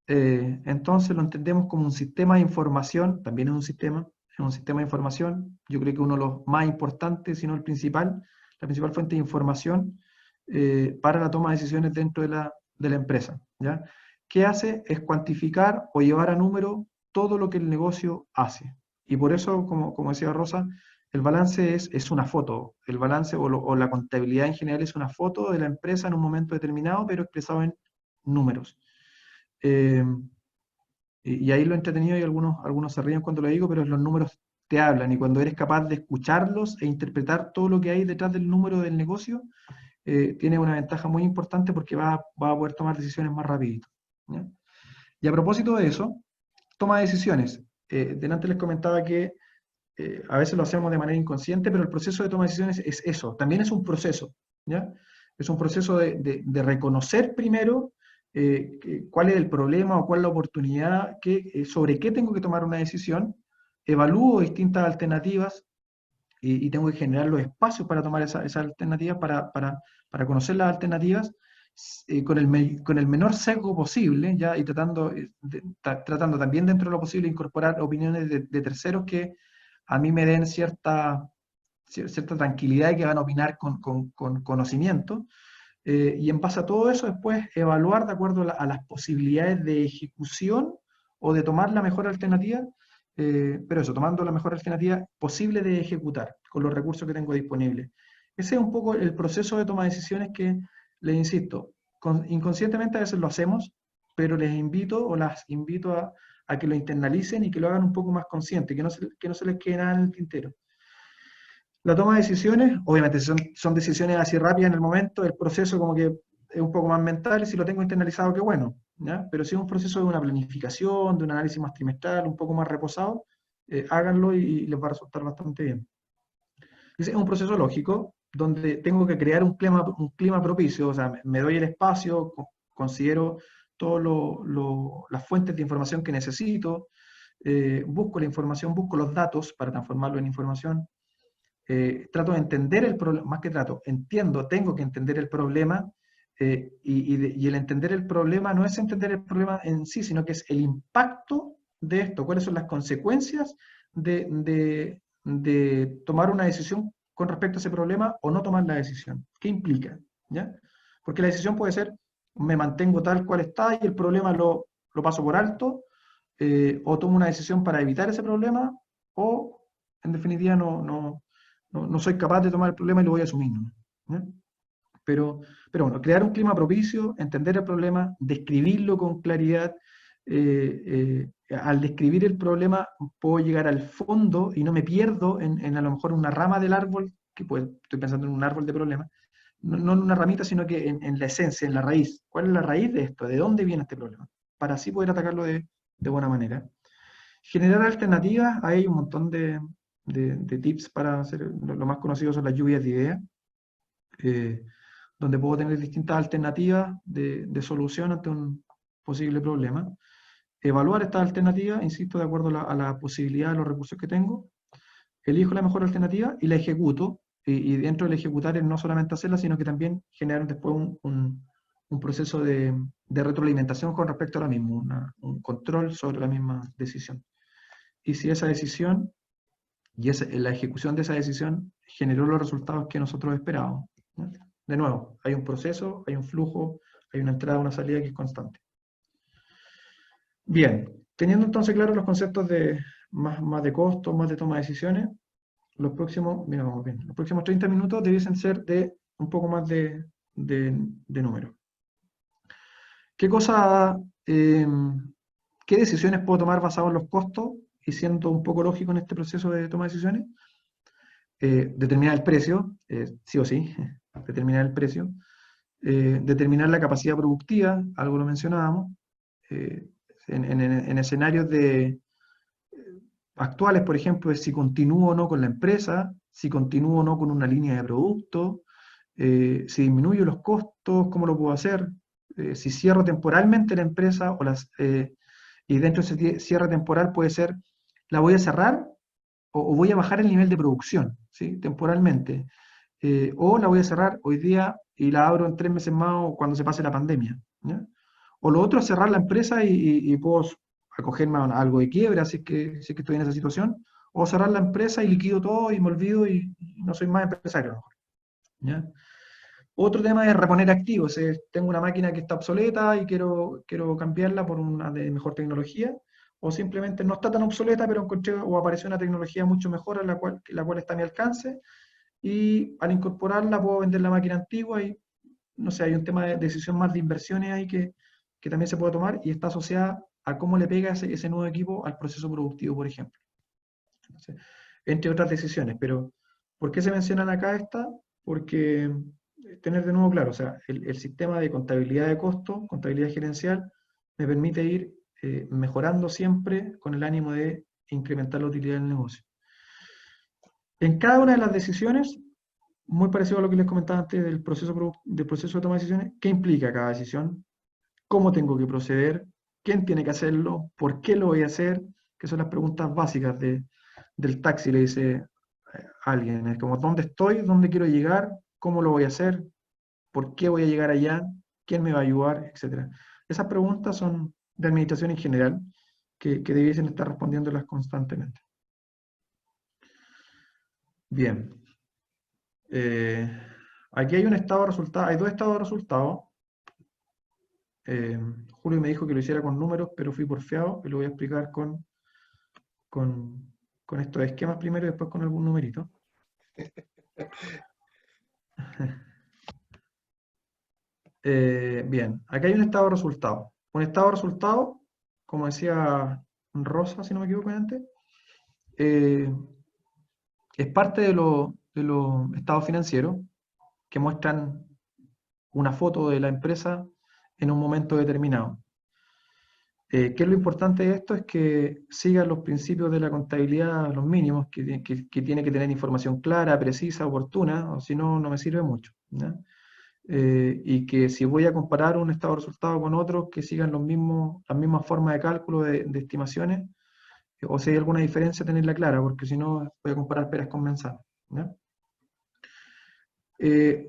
entonces lo entendemos como un sistema de información, también es un sistema de información, yo creo que uno de los más importantes, si no el principal, la principal fuente de información para la toma de decisiones dentro de la empresa, ¿ya? ¿Qué hace? Es cuantificar o llevar a número todo lo que el negocio hace. Y por eso, como decía Rosa, el balance es una foto. El balance o la contabilidad en general es una foto de la empresa en un momento determinado, pero expresado en números. Y ahí lo entretenido, y algunos se ríen cuando lo digo, pero los números te hablan, y cuando eres capaz de escucharlos e interpretar todo lo que hay detrás del número del negocio, tiene una ventaja muy importante porque va a poder tomar decisiones más rapidito, ¿ya? Y a propósito de eso, toma de decisiones. Delante les comentaba que a veces lo hacemos de manera inconsciente, pero el proceso de toma de decisiones es eso, también es un proceso, ¿ya? Es un proceso de reconocer primero cuál es el problema o cuál es la oportunidad, sobre qué tengo que tomar una decisión, evalúo distintas alternativas y tengo que generar los espacios para tomar esas alternativas, para conocer las alternativas con el menor sesgo posible, ¿ya? Y tratando también dentro de lo posible incorporar opiniones de terceros que a mí me den cierta tranquilidad y que van a opinar con conocimiento. Y en base a todo eso, después evaluar de acuerdo a las posibilidades de ejecución o de tomar la mejor alternativa, pero eso, tomando la mejor alternativa posible de ejecutar con los recursos que tengo disponibles. Ese es un poco el proceso de toma de decisiones que, les insisto, inconscientemente a veces lo hacemos, pero les invito o las invito a que lo internalicen y que lo hagan un poco más consciente, que no se les quede nada en el tintero. La toma de decisiones, obviamente son decisiones así rápidas en el momento, el proceso como que es un poco más mental, y si lo tengo internalizado, qué bueno, ¿ya? Pero si es un proceso de una planificación, de un análisis más trimestral, un poco más reposado, háganlo y les va a resultar bastante bien. Ese es un proceso lógico, donde tengo que crear un clima propicio, o sea, me doy el espacio, considero todas las fuentes de información que necesito, busco la información, busco los datos para transformarlo en información. Trato de entender el problema, más que tengo que entender el problema, y el entender el problema no es entender el problema en sí, sino que es el impacto de esto, cuáles son las consecuencias de tomar una decisión con respecto a ese problema o no tomar la decisión. ¿Qué implica? ¿Ya? Porque la decisión puede ser, me mantengo tal cual está y el problema lo paso por alto, o tomo una decisión para evitar ese problema, o en definitiva no soy capaz de tomar el problema y lo voy a asumir, ¿no? Pero bueno, crear un clima propicio, entender el problema, describirlo con claridad. Al describir el problema puedo llegar al fondo y no me pierdo en a lo mejor una rama del árbol, estoy pensando en un árbol de problemas, no en una ramita, sino que en la esencia, en la raíz. ¿Cuál es la raíz de esto? ¿De dónde viene este problema? Para así poder atacarlo de buena manera. Generar alternativas, hay un montón de tips para hacer. Lo más conocido son las lluvias de ideas, donde puedo tener distintas alternativas de solución ante un posible problema. Evaluar estas alternativas, insisto, de acuerdo a la posibilidad de los recursos que tengo. Elijo la mejor alternativa y la ejecuto, y dentro del ejecutar es no solamente hacerla, sino que también generar después un proceso de retroalimentación con respecto a la misma, un control sobre la misma decisión. Y si esa decisión y la ejecución de esa decisión generó los resultados que nosotros esperábamos, ¿no? De nuevo, hay un proceso, hay un flujo, hay una entrada, una salida que es constante. Bien, teniendo entonces claros los conceptos de más de costo, más de toma de decisiones, los próximos 30 minutos debiesen ser de un poco más de número. ¿Qué cosa ¿qué decisiones puedo tomar basado en los costos? Y siendo un poco lógico en este proceso de toma de decisiones, determinar el precio, sí o sí, determinar el precio, determinar la capacidad productiva, algo lo mencionábamos, en escenarios actuales, por ejemplo, es si continúo o no con la empresa, si continúo o no con una línea de producto, si disminuyo los costos, cómo lo puedo hacer, si cierro temporalmente la empresa y dentro de ese cierre temporal puede ser, la voy a cerrar o voy a bajar el nivel de producción, ¿sí? Temporalmente. O la voy a cerrar hoy día y la abro en 3 meses más o cuando se pase la pandemia, ¿ya? O lo otro es cerrar la empresa y puedo acogerme a algo de quiebra si es que estoy en esa situación, o cerrar la empresa y liquido todo y me olvido y no soy más empresario, a lo mejor, ¿ya? Otro tema es reponer activos. Tengo una máquina que está obsoleta y quiero cambiarla por una de mejor tecnología, o simplemente no está tan obsoleta, pero encontré o apareció una tecnología mucho mejor a la cual está a mi alcance, y al incorporarla puedo vender la máquina antigua y, no sé, hay un tema de decisión más de inversiones ahí que también se puede tomar y está asociada a cómo le pega ese nuevo equipo al proceso productivo, por ejemplo. Entonces, entre otras decisiones, pero ¿por qué se mencionan acá estas? Porque tener de nuevo claro, o sea, el sistema de contabilidad de costos, contabilidad gerencial, me permite ir mejorando siempre con el ánimo de incrementar la utilidad del negocio. En cada una de las decisiones, muy parecido a lo que les comentaba antes del proceso de toma de decisiones, ¿qué implica cada decisión? ¿Cómo tengo que proceder? ¿Quién tiene que hacerlo? ¿Por qué lo voy a hacer? Que son las preguntas básicas del taxi, le dice alguien. Es como, ¿dónde estoy? ¿Dónde quiero llegar? ¿Cómo lo voy a hacer? ¿Por qué voy a llegar allá? ¿Quién me va a ayudar? Etcétera. Esas preguntas son de administración en general, que debiesen estar respondiéndolas constantemente. Bien. Aquí hay un estado de resultados, hay dos estados de resultados. Julio me dijo que lo hiciera con números, pero fui porfiado y lo voy a explicar con estos esquemas primero y después con algún numerito. Bien, aquí hay un estado de resultado. Un estado de resultado, como decía Rosa, si no me equivoco antes, es parte de los estados financieros que muestran una foto de la empresa en un momento determinado. ¿Qué es lo importante de esto? Es que sigan los principios de la contabilidad, los mínimos, que tiene que tener información clara, precisa, oportuna, o si no, no me sirve mucho, ¿ya? Y que si voy a comparar un estado de resultado con otro, que sigan las mismas formas de cálculo de estimaciones, o si hay alguna diferencia, tenerla clara, porque si no, voy a comparar peras con manzanas, ¿ya?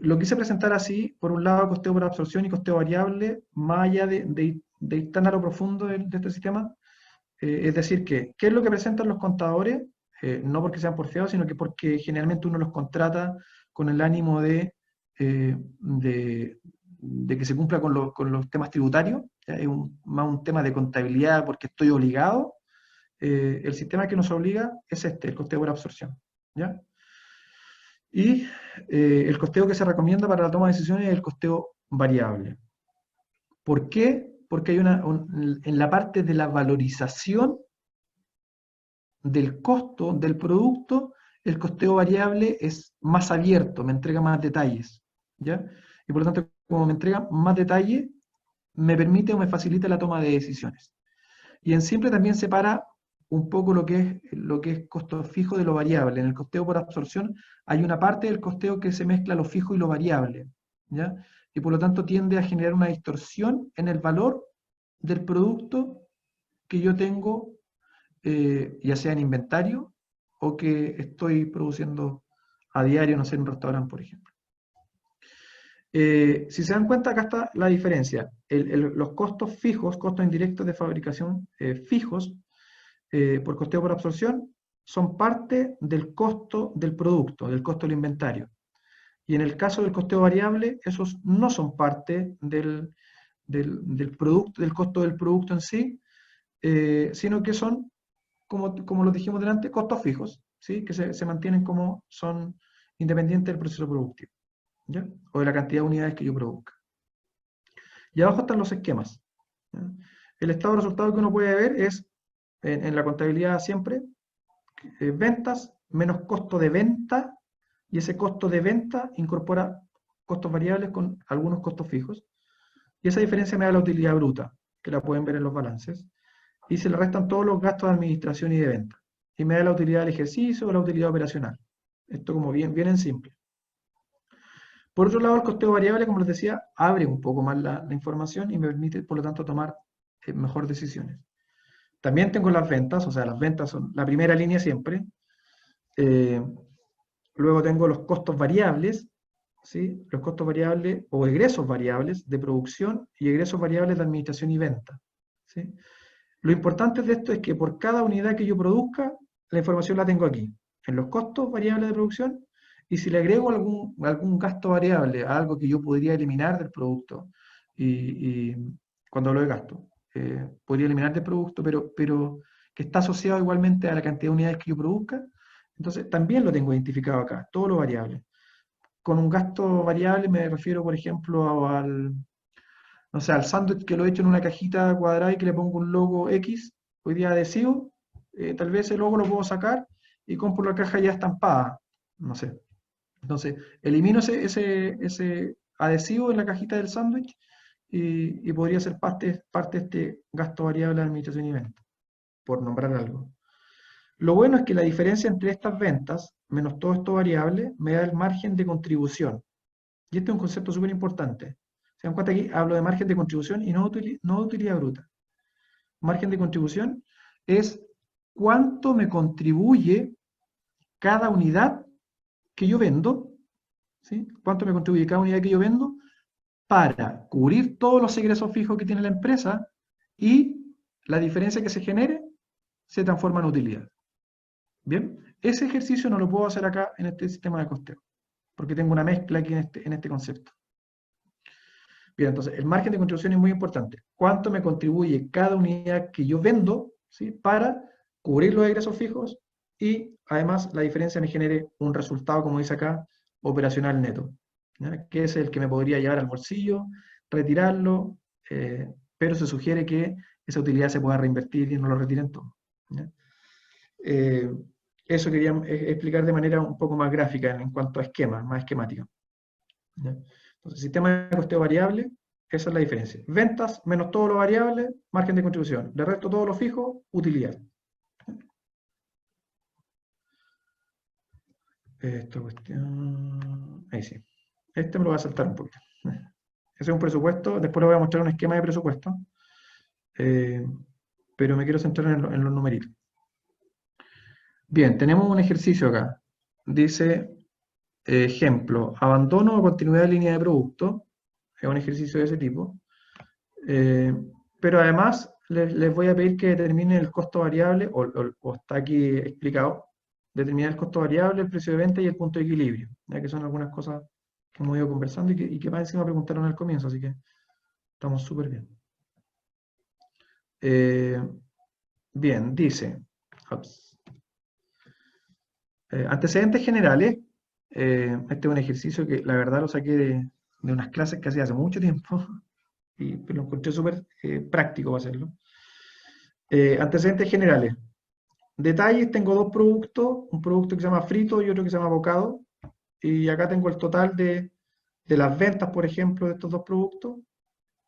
Lo quise presentar así, por un lado, costeo por absorción y costeo variable, más allá de ir tan a lo profundo de este sistema. Es decir, ¿qué es lo que presentan los contadores? No porque sean porfiados, sino que porque generalmente uno los contrata con el ánimo de que se cumpla con los temas tributarios, ¿ya? Es más un tema de contabilidad porque estoy obligado. El sistema que nos obliga es el costeo por absorción, ¿ya? Y el costeo que se recomienda para la toma de decisiones es el costeo variable. ¿Por qué? Porque hay en la parte de la valorización del costo del producto, el costeo variable es más abierto, me entrega más detalles, ¿ya? Y por lo tanto, como me entrega más detalle, me permite o me facilita la toma de decisiones. Y en simple también separa un poco lo que es costo fijo de lo variable. En el costeo por absorción hay una parte del costeo que se mezcla lo fijo y lo variable, ¿ya? Y por lo tanto tiende a generar una distorsión en el valor del producto que yo tengo, ya sea en inventario o que estoy produciendo a diario, no sé, en un restaurante, por ejemplo. Si se dan cuenta, acá está la diferencia. Los costos fijos, costos indirectos de fabricación fijos, por costeo por absorción, son parte del costo del producto, del costo del inventario. Y en el caso del costeo variable, esos no son parte del producto, del costo del producto en sí, sino que son, como lo dijimos delante, costos fijos, ¿sí? Que se mantienen como son independientes del proceso productivo, ¿ya? O de la cantidad de unidades que yo produzca. Y abajo están los esquemas, ¿ya? el estado de resultado que uno puede ver es, en la contabilidad siempre, ventas menos costo de venta, y ese costo de venta incorpora costos variables con algunos costos fijos, y esa diferencia me da la utilidad bruta, que la pueden ver en los balances, y se le restan todos los gastos de administración y de venta, y me da la utilidad del ejercicio o la utilidad operacional. Esto como bien en simple. Por otro lado, el costeo variable, como les decía, abre un poco más la información y me permite, por lo tanto, tomar mejores decisiones. También tengo las ventas, o sea, las ventas son la primera línea siempre. Luego tengo los costos variables, ¿sí? Los costos variables o egresos variables de producción y egresos variables de administración y venta, ¿sí? Lo importante de esto es que por cada unidad que yo produzca, la información la tengo aquí, en los costos variables de producción, y si le agrego algún gasto variable a algo que yo podría eliminar del producto, y cuando hablo de gasto, podría eliminar del producto, pero que está asociado igualmente a la cantidad de unidades que yo produzca, entonces también lo tengo identificado acá, todo lo variable. Con un gasto variable me refiero, por ejemplo, no sé, al sándwich que lo he hecho en una cajita cuadrada y que le pongo un logo X, hoy día adhesivo, tal vez ese logo lo puedo sacar y compro la caja ya estampada, no sé. Entonces, elimino ese adhesivo en la cajita del sándwich y podría ser parte de este gasto variable de administración y venta, por nombrar algo. Lo bueno es que la diferencia entre estas ventas, menos todo esto variable, me da el margen de contribución. Y este es un concepto súper importante. ¿Se dan cuenta? Aquí hablo de margen de contribución y no de utilidad bruta. Margen de contribución es cuánto me contribuye cada unidad que yo vendo, ¿sí? Cuánto me contribuye cada unidad que yo vendo para cubrir todos los ingresos fijos que tiene la empresa, y la diferencia que se genere se transforma en utilidad. Bien, ese ejercicio no lo puedo hacer acá en este sistema de costeo, porque tengo una mezcla aquí en este concepto. Bien, entonces el margen de contribución es muy importante. ¿Cuánto me contribuye cada unidad que yo vendo, ¿sí? Para cubrir los ingresos fijos y además la diferencia me genere un resultado, como dice acá, operacional neto, ¿ya? Que es el que me podría llevar al bolsillo, retirarlo, pero se sugiere que esa utilidad se pueda reinvertir y no lo retiren todo, ¿ya? Eso quería explicar de manera un poco más gráfica en cuanto a esquemas, más esquemática, ¿ya? Entonces, sistema de costeo variable, esa es la diferencia. Ventas menos todo lo variable, margen de contribución. De resto, todo lo fijo, utilidad. Esta cuestión... Ahí sí. Este me lo voy a saltar un poquito. Ese es un presupuesto. Después le voy a mostrar un esquema de presupuesto. Pero me quiero centrar en los numeritos. Bien, tenemos un ejercicio acá. Dice... ejemplo, abandono o continuidad de línea de producto, es un ejercicio de ese tipo, pero además les voy a pedir que determinen el costo variable, o está aquí explicado, determinar el costo variable, el precio de venta y el punto de equilibrio, ya que son algunas cosas que hemos ido conversando y que más encima preguntaron al comienzo, así que estamos súper bien. Bien, dice, antecedentes generales. Este es un ejercicio que la verdad lo saqué de unas clases que hacía hace mucho tiempo y lo encontré súper práctico para hacerlo. Antecedentes generales. Detalles, tengo dos productos, un producto que se llama frito y otro que se llama bocado, y acá tengo el total de las ventas, por ejemplo, de estos dos productos.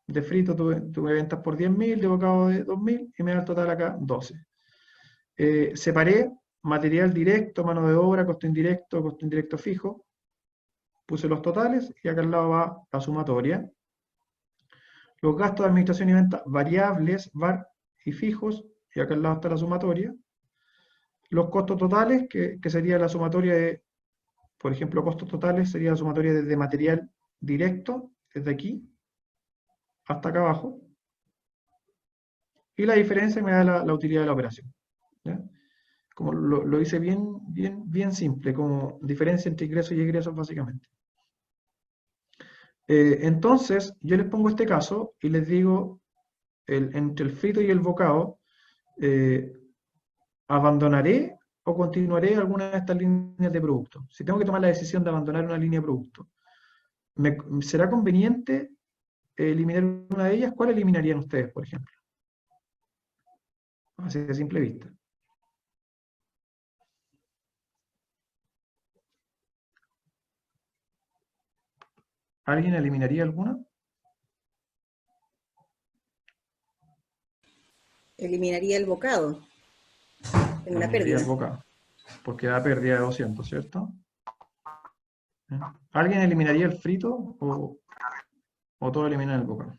De frito tuve ventas por 10.000, de bocado de 2.000, y me da el total acá 12. Separé material directo, mano de obra, costo indirecto fijo. Puse los totales y acá al lado va la sumatoria. Los gastos de administración y venta variables, var y fijos, y acá al lado está la sumatoria. Los costos totales, que sería la sumatoria de, por ejemplo, costos totales sería la sumatoria de material directo, desde aquí hasta acá abajo. Y la diferencia me da la utilidad de la operación, ¿ya? Como lo hice bien simple, como diferencia entre ingresos y egresos básicamente. Entonces, yo les pongo este caso y les digo, entre el frito y el bocado, ¿abandonaré o continuaré alguna de estas líneas de producto? Si tengo que tomar la decisión de abandonar una línea de producto, ¿será conveniente eliminar una de ellas? ¿Cuál eliminarían ustedes, por ejemplo? así de simple vista. ¿Alguien eliminaría alguna? Eliminaría el bocado. Tengo una Eliminaría el pérdida. bocado, porque da pérdida de 200, ¿cierto? ¿Eh? ¿Alguien eliminaría el frito o todo eliminan el bocado?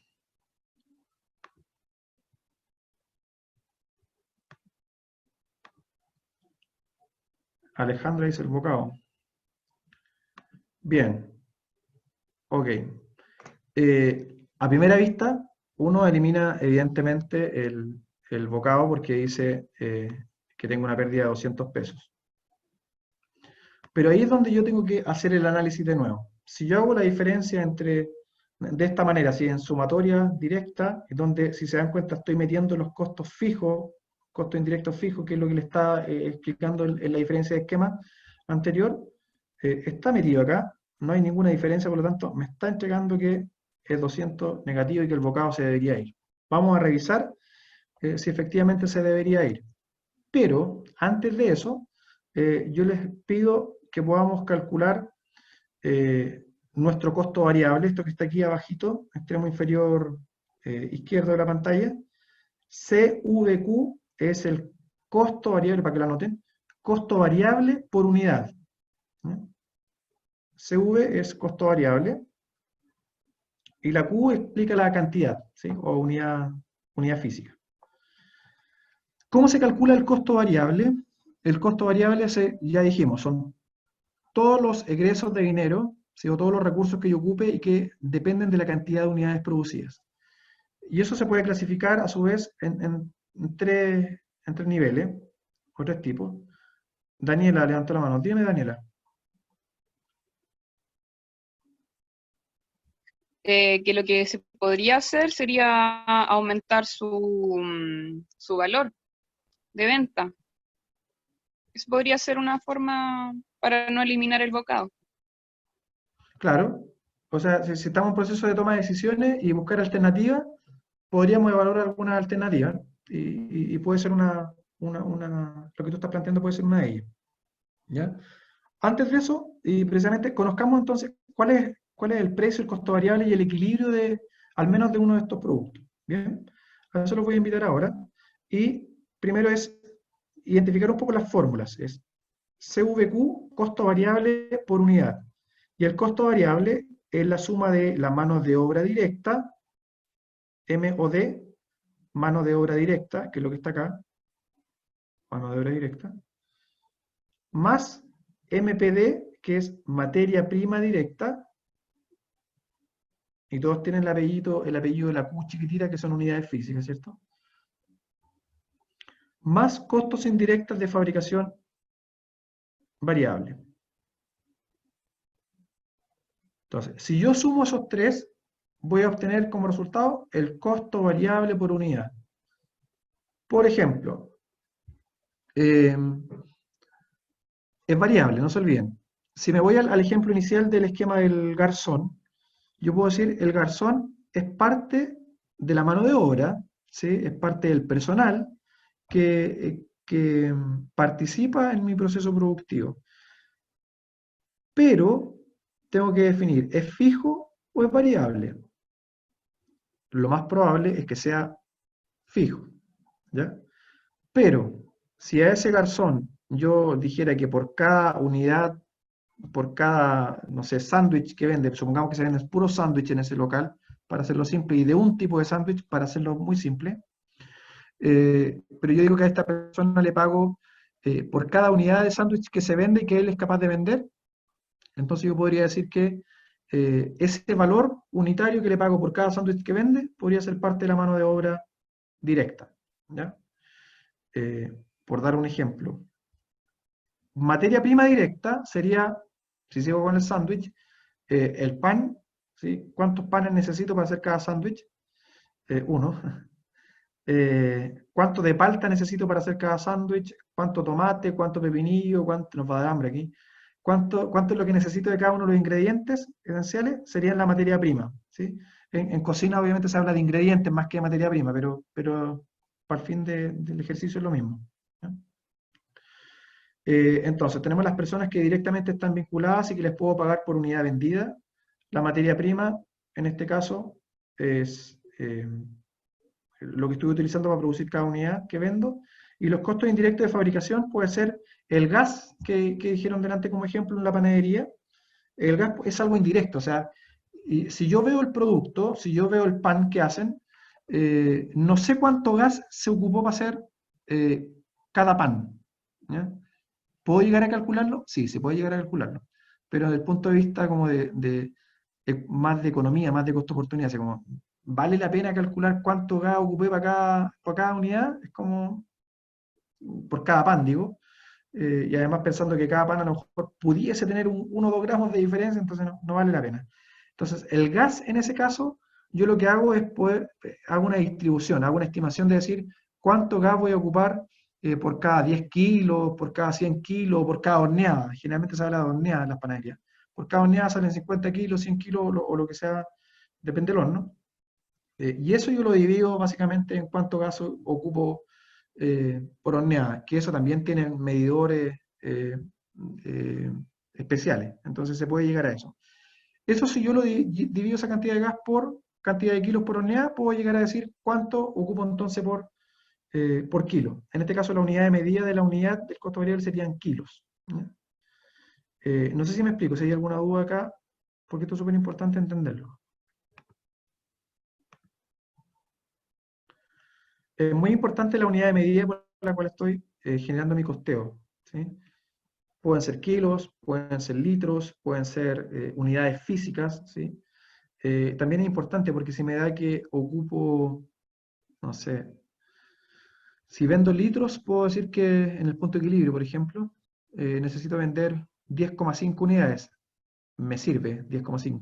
Alejandra dice el bocado. Bien, ok. A primera vista, uno elimina evidentemente el bocado porque dice que tengo una pérdida de 200 pesos. Pero ahí es donde yo tengo que hacer el análisis de nuevo. Si yo hago la diferencia de esta manera, si en sumatoria directa, es donde, si se dan cuenta, estoy metiendo los costos fijos, costos indirectos fijos, que es lo que le está explicando en la diferencia de esquema anterior, está metido acá, no hay ninguna diferencia, por lo tanto, me está entregando que es 200 negativo y que el bocado se debería ir. Vamos a revisar si efectivamente se debería ir. Pero, antes de eso, yo les pido que podamos calcular nuestro costo variable, esto que está aquí abajito, extremo inferior izquierdo de la pantalla. CVQ es el costo variable, para que lo anoten, costo variable por unidad. CV es costo variable, y la Q explica la cantidad, ¿sí? O unidad física. ¿Cómo se calcula el costo variable? El costo variable, ya dijimos, son todos los egresos de dinero, ¿sí? O todos los recursos que yo ocupe y que dependen de la cantidad de unidades producidas. Y eso se puede clasificar a su vez en tres niveles, o tres tipos. Daniela levantó la mano. Dime, Daniela. Que lo que se podría hacer sería aumentar su valor de venta. Eso podría ser una forma para no eliminar el bocado. Claro. O sea, si estamos en proceso de toma de decisiones y buscar alternativas, podríamos evaluar alguna alternativa. Y puede ser lo que tú estás planteando puede ser una de ellas. ¿Ya? Antes de eso, y precisamente, conozcamos entonces cuál es el precio, el costo variable y el equilibrio al menos de uno de estos productos. ¿Bien? A eso los voy a invitar ahora. Y primero es identificar un poco las fórmulas. Es CVQ, costo variable por unidad. Y el costo variable es la suma de la mano de obra directa, MOD, mano de obra directa, que es lo que está acá, mano de obra directa, más MPD, que es materia prima directa, y todos tienen el apellido de la Q chiquitita, que son unidades físicas, ¿cierto? Más costos indirectos de fabricación variable. Entonces, si yo sumo esos tres, voy a obtener como resultado el costo variable por unidad. Por ejemplo, es variable, no se olviden. Si me voy al ejemplo inicial del esquema del garzón, yo puedo decir el garzón es parte de la mano de obra, ¿sí? Es parte del personal que participa en mi proceso productivo. Pero tengo que definir, ¿es fijo o es variable? Lo más probable es que sea fijo, ¿ya? Pero si a ese garzón yo dijera que por cada unidad, por cada, no sé, sándwich que vende, supongamos que se venden puros sándwiches en ese local, para hacerlo simple, y de un tipo de sándwich para hacerlo muy simple, pero yo digo que a esta persona le pago por cada unidad de sándwich que se vende y que él es capaz de vender, entonces yo podría decir que ese valor unitario que le pago por cada sándwich que vende podría ser parte de la mano de obra directa, ¿ya? Por dar un ejemplo. Materia prima directa sería, si sigo con el sándwich, el pan, ¿sí? ¿Cuántos panes necesito para hacer cada sándwich? Uno. ¿Cuánto de palta necesito para hacer cada sándwich? ¿Cuánto tomate? ¿Cuánto pepinillo? ¿Cuánto nos va a dar hambre aquí? ¿Cuánto es lo que necesito de cada uno de los ingredientes esenciales? Serían la materia prima, ¿sí? En cocina obviamente se habla de ingredientes más que de materia prima, pero para el fin del ejercicio es lo mismo. ¿Ya? Entonces, tenemos las personas que directamente están vinculadas y que les puedo pagar por unidad vendida. La materia prima, en este caso, es lo que estoy utilizando para producir cada unidad que vendo. Y los costos indirectos de fabricación puede ser el gas que dijeron delante como ejemplo en la panadería. El gas es algo indirecto, o sea, si yo veo el producto, si yo veo el pan que hacen, no sé cuánto gas se ocupó para hacer cada pan. ¿Ya? ¿Puedo llegar a calcularlo? Sí, se puede llegar a calcularlo. Pero desde el punto de vista como más de economía, más de costo-oportunidad, como, ¿vale la pena calcular cuánto gas ocupé para cada unidad? Es como, por cada pan, digo. Y además pensando que cada pan a lo mejor pudiese tener 1 o 2 gramos de diferencia, entonces no vale la pena. Entonces, el gas, en ese caso, yo lo que hago es hago una distribución, hago una estimación de decir cuánto gas voy a ocupar por cada 10 kilos, por cada 100 kilos, por cada horneada. Generalmente se habla de horneada en las panaderías. Por cada horneada salen 50 kilos, 100 kilos o lo que sea, depende del horno. Y eso yo lo divido básicamente en cuánto gas ocupo por horneada, que eso también tiene medidores especiales, entonces se puede llegar a eso. Eso si yo lo divido esa cantidad de gas por cantidad de kilos por horneada, puedo llegar a decir cuánto ocupo entonces por kilo. En este caso la unidad de medida de la unidad del costo variable serían kilos. No sé si me explico, si hay alguna duda acá, porque esto es súper importante entenderlo. Es muy importante la unidad de medida por la cual estoy generando mi costeo. ¿Sí? Pueden ser kilos, pueden ser litros, pueden ser unidades físicas. ¿Sí? También es importante porque si me da que ocupo, no sé, si vendo litros, puedo decir que en el punto de equilibrio, por ejemplo, necesito vender 10,5 unidades. Me sirve 10,5.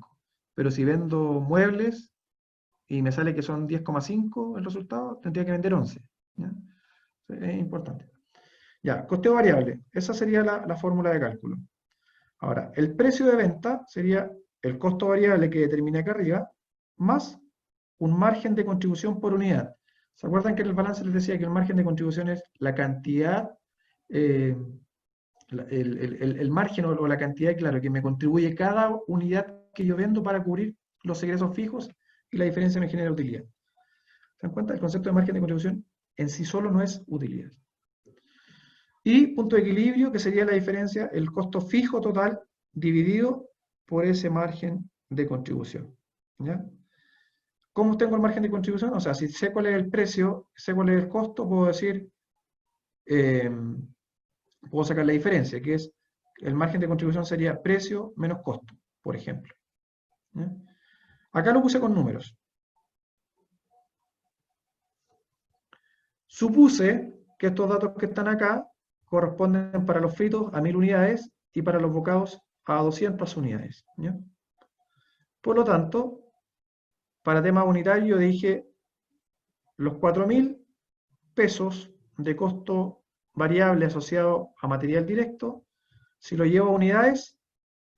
Pero si vendo muebles y me sale que son 10,5 el resultado, tendría que vender 11. ¿Ya? Es importante. Ya, costeo variable. Esa sería la fórmula de cálculo. Ahora, el precio de venta sería el costo variable que determiné acá arriba, más un margen de contribución por unidad. ¿Se acuerdan que en el balance les decía que el margen de contribución es la cantidad, el margen o la cantidad, claro, que me contribuye cada unidad que yo vendo para cubrir los egresos fijos y la diferencia me genera utilidad? ¿Se dan cuenta? El concepto de margen de contribución en sí solo no es utilidad. Y punto de equilibrio, que sería la diferencia, el costo fijo total dividido por ese margen de contribución. ¿Ya? ¿Cómo tengo el margen de contribución? O sea, si sé cuál es el precio, sé cuál es el costo, puedo decir, puedo sacar la diferencia, que es, el margen de contribución sería precio menos costo, por ejemplo. ¿Ya? Acá lo puse con números. Supuse que estos datos que están acá corresponden para los fritos a 1000 unidades y para los bocados a 200 unidades. ¿Ya? Por lo tanto, para temas unitarios yo dije los 4.000 pesos de costo variable asociado a material directo, si lo llevo a unidades,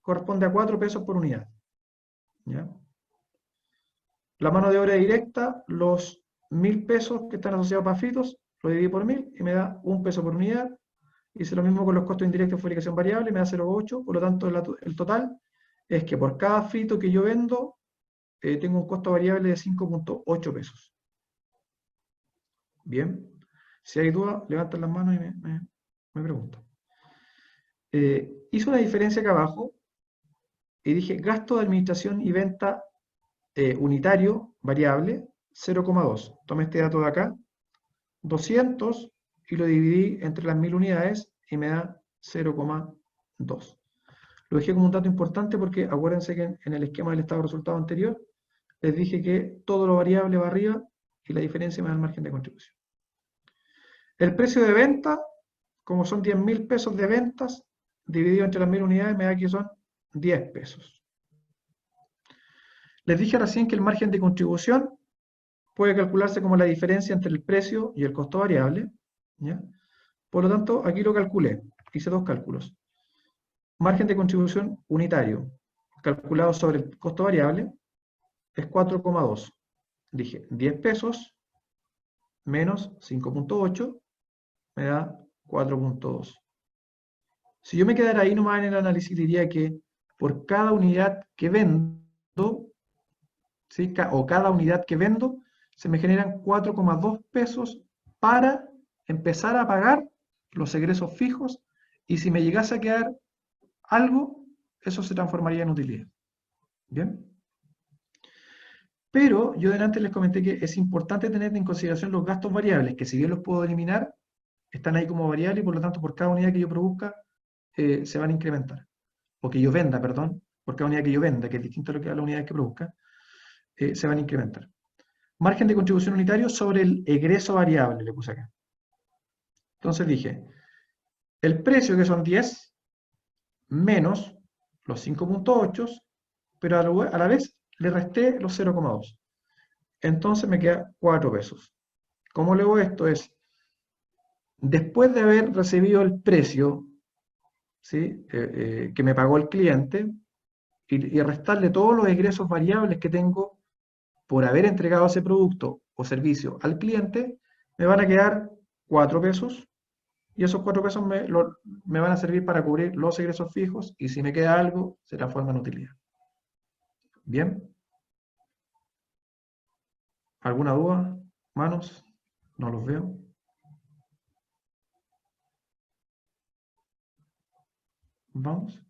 corresponde a 4 pesos por unidad. ¿Ya? La mano de obra directa, los 1000 pesos que están asociados para fritos, lo dividí por 1000 y me da 1 peso por unidad. Hice lo mismo con los costos indirectos de fabricación variable, me da 0,8, por lo tanto el total es que por cada frito que yo vendo, tengo un costo variable de 5,8 pesos. Bien, si hay duda, levantan las manos y me preguntan. Hice una diferencia acá abajo y dije gasto de administración y venta unitario variable 0,2. Tomé este dato de acá, 200, y lo dividí entre las 1000 unidades y me da 0,2. Lo dejé como un dato importante porque acuérdense que en el esquema del estado de resultado anterior les dije que todo lo variable va arriba y la diferencia me da el margen de contribución. El precio de venta, como son 10.000 pesos de ventas, dividido entre las 1000 unidades, me da que son 10 pesos. Les dije recién que el margen de contribución puede calcularse como la diferencia entre el precio y el costo variable. ¿Ya? Por lo tanto, aquí lo calculé. Hice 2 cálculos. Margen de contribución unitario, calculado sobre el costo variable, es 4,2. Dije 10 pesos menos 5.8 me da 4.2. Si yo me quedara ahí nomás en el análisis, diría que por cada unidad que vendo, ¿sí? O cada unidad que vendo, se me generan 4,2 pesos para empezar a pagar los egresos fijos, y si me llegase a quedar algo, eso se transformaría en utilidad. ¿Bien? Pero yo delante les comenté que es importante tener en consideración los gastos variables, que si bien los puedo eliminar, están ahí como variables y por lo tanto por cada unidad que yo produzca se van a incrementar. O que yo venda, perdón, por cada unidad que yo venda, que es distinto a lo que a la unidad que produzca, se van a incrementar. Margen de contribución unitario sobre el egreso variable, le puse acá. Entonces dije, el precio que son 10, menos los 5.8, pero a la vez le resté los 0,2. Entonces me queda 4 pesos. ¿Cómo leo esto? Es, después de haber recibido el precio, ¿sí? Que me pagó el cliente, y restarle todos los egresos variables que tengo por haber entregado ese producto o servicio al cliente, me van a quedar 4 pesos, y esos 4 pesos me van a servir para cubrir los egresos fijos, y si me queda algo, se transforma en utilidad. ¿Bien? ¿Alguna duda? ¿Manos? No los veo. ¿Vamos?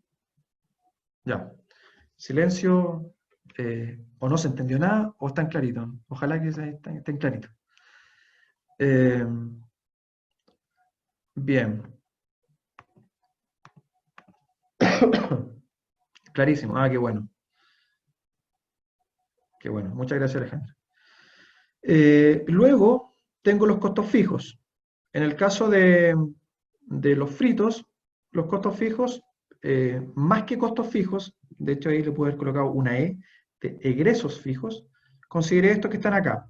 Ya. Silencio, o no se entendió nada, o están claritos. Ojalá que estén claritos. Bien. Clarísimo. Ah, qué bueno. Qué bueno. Muchas gracias, Alejandra. Luego tengo los costos fijos. En el caso de los fritos, los costos fijos, más que costos fijos, de hecho ahí le puedo haber colocado una E, de egresos fijos, consideré estos que están acá.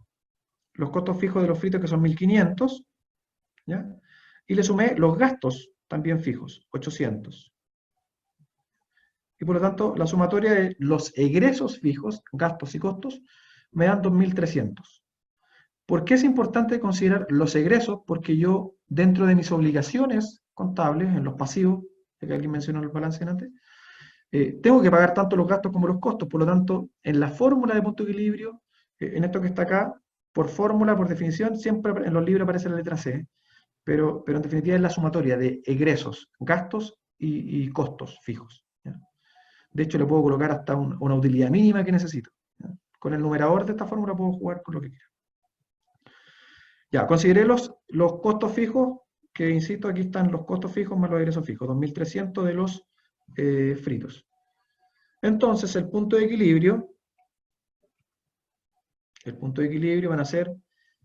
Los costos fijos de los fritos, que son 1.500, ¿ya? Y le sumé los gastos también fijos, 800. Y por lo tanto, la sumatoria de los egresos fijos, gastos y costos, me dan 2.300. ¿Por qué es importante considerar los egresos? Porque yo, dentro de mis obligaciones contables, en los pasivos, que alguien mencionó en el balance antes, tengo que pagar tanto los gastos como los costos. Por lo tanto, en la fórmula de punto de equilibrio, en esto que está acá, por fórmula, por definición, siempre en los libros aparece la letra C, pero en definitiva es la sumatoria de egresos, gastos y costos fijos, ¿ya? De hecho, le puedo colocar hasta una utilidad mínima que necesito, ¿ya? Con el numerador de esta fórmula puedo jugar con lo que quiera. Ya, consideré los costos fijos, que insisto, aquí están los costos fijos más los egresos fijos, 2.300 de los fritos. Entonces, el punto de equilibrio van a ser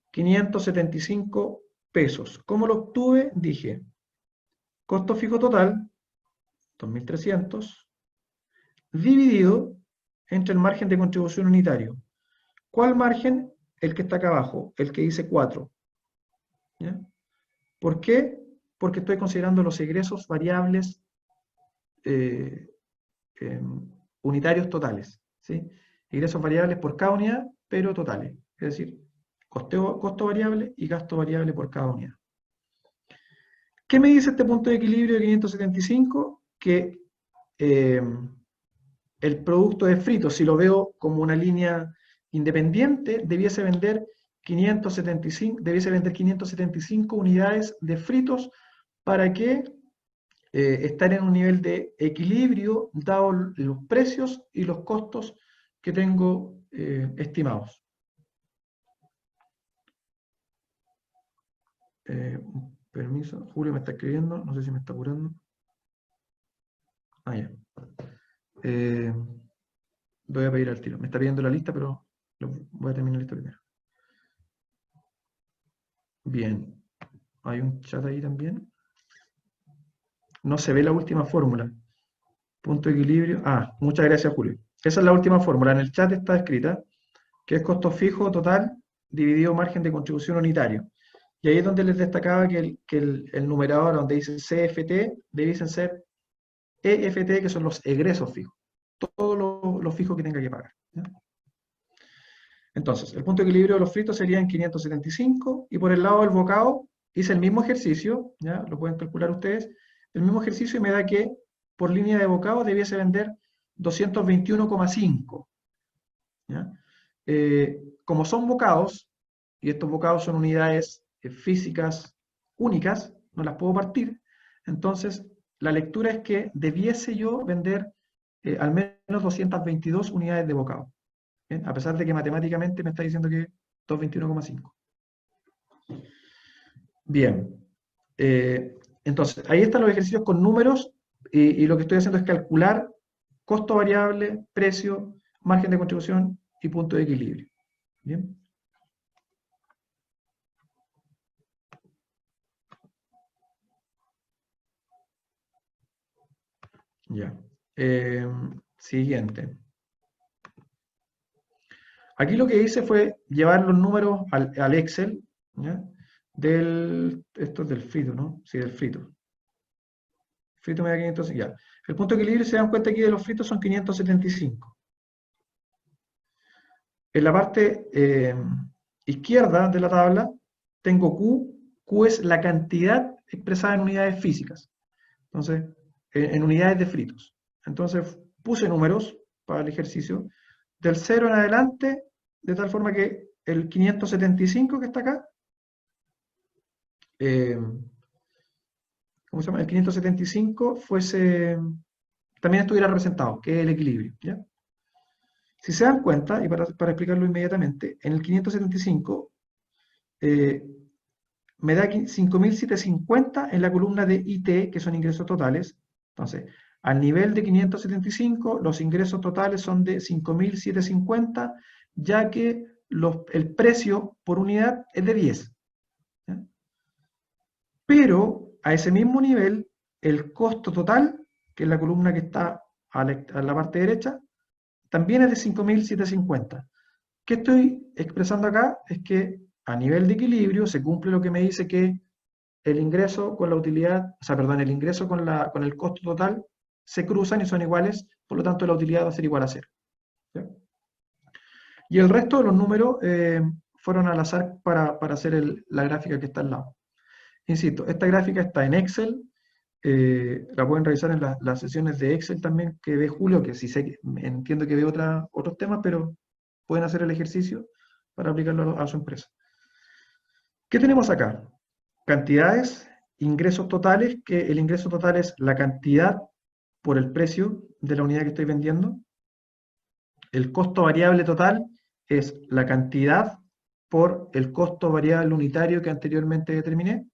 575 pesos. ¿Cómo lo obtuve? Dije, costo fijo total, 2.300, dividido entre el margen de contribución unitario. ¿Cuál margen? El que está acá abajo, el que dice 4. ¿Ya? ¿Por qué? Porque estoy considerando los egresos variables unitarios totales, ¿sí? Ingresos variables por cada unidad, pero totales. Es decir, costo variable y gasto variable por cada unidad. ¿Qué me dice este punto de equilibrio de 575? Que el producto de fritos, si lo veo como una línea independiente, debiese vender 575 unidades de fritos para que estar en un nivel de equilibrio dado los precios y los costos que tengo estimados. Permiso, Julio me está escribiendo, no sé si me está apurando. Ah, ya. Voy a pedir al tiro. Me está pidiendo la lista, pero voy a terminar esto primero. Bien. Hay un chat ahí también. No se ve la última fórmula. Punto de equilibrio. Ah, muchas gracias, Julio. Esa es la última fórmula. En el chat está escrita, que es costo fijo total dividido margen de contribución unitario. Y ahí es donde les destacaba que el numerador donde dice CFT debiesen ser EFT, que son los egresos fijos. Todo lo fijo que tenga que pagar, ¿ya? Entonces, el punto de equilibrio de los fritos sería en 575, y por el lado del bocado hice el mismo ejercicio, ¿ya? Lo pueden calcular ustedes, el mismo ejercicio, y me da que por línea de bocado debiese vender 221,5. ¿Ya? Como son bocados, y estos bocados son unidades físicas únicas, no las puedo partir, entonces la lectura es que debiese yo vender al menos 222 unidades de bocado, ¿bien? A pesar de que matemáticamente me está diciendo que 221,5. Bien, entonces ahí están los ejercicios con números, y lo que estoy haciendo es calcular costo variable, precio, margen de contribución y punto de equilibrio. Bien. Ya. Siguiente. Aquí lo que hice fue llevar los números al Excel, ¿ya? Esto es del frito, ¿no? Sí, del frito. Frito me da 500, ya. El punto de equilibrio, se dan cuenta aquí de los fritos, son 575. En la parte izquierda de la tabla tengo Q. Q es la cantidad expresada en unidades físicas. Entonces, en unidades de fritos. Entonces, puse números para el ejercicio del 0 en adelante, de tal forma que el 575 que está acá, ¿cómo se llama? El 575 también estuviera representado, que es el equilibrio, ¿ya? Si se dan cuenta, y para explicarlo inmediatamente, en el 575 me da 5.750 en la columna de IT, que son ingresos totales. Entonces, al nivel de 575, los ingresos totales son de 5.750, ya que el precio por unidad es de 10. ¿Ya? Pero a ese mismo nivel, el costo total, que es la columna que está a la parte derecha, también es de 5.750. ¿Qué estoy expresando acá? Es que a nivel de equilibrio se cumple lo que me dice que el ingreso con la utilidad, o sea, perdón, el ingreso con el costo total se cruzan y son iguales, por lo tanto la utilidad va a ser igual a 0. ¿Ya? Y el resto de los números fueron al azar para hacer la gráfica que está al lado. Insisto, esta gráfica está en Excel, la pueden revisar en las sesiones de Excel también que ve Julio, que sí sé, entiendo que ve otros temas, pero pueden hacer el ejercicio para aplicarlo a su empresa. ¿Qué tenemos acá? Cantidades, ingresos totales, que el ingreso total es la cantidad por el precio de la unidad que estoy vendiendo. El costo variable total es la cantidad por el costo variable unitario que anteriormente determiné.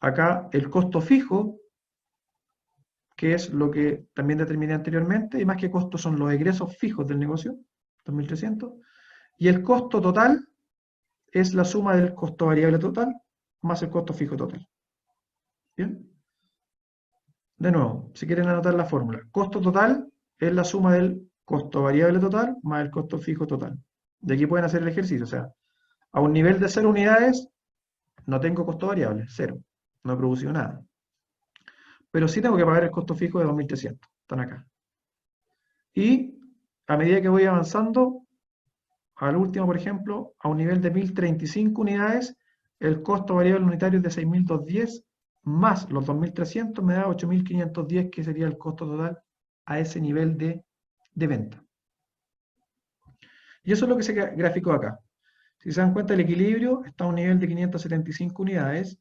Acá el costo fijo, que es lo que también determiné anteriormente, y más que costo son los egresos fijos del negocio, 2.300. Y el costo total es la suma del costo variable total más el costo fijo total. ¿Bien? De nuevo, si quieren anotar la fórmula, costo total es la suma del costo variable total más el costo fijo total. De aquí pueden hacer el ejercicio, o sea, a un nivel de 0 unidades no tengo costo variable, 0, no he producido nada. Pero sí tengo que pagar el costo fijo de 2.300, están acá. Y a medida que voy avanzando, al último, por ejemplo, a un nivel de 1.035 unidades, el costo variable unitario es de 6.210, más los 2.300 me da 8.510, que sería el costo total a ese nivel de venta. Y eso es lo que se graficó acá. Si se dan cuenta, el equilibrio está a un nivel de 575 unidades,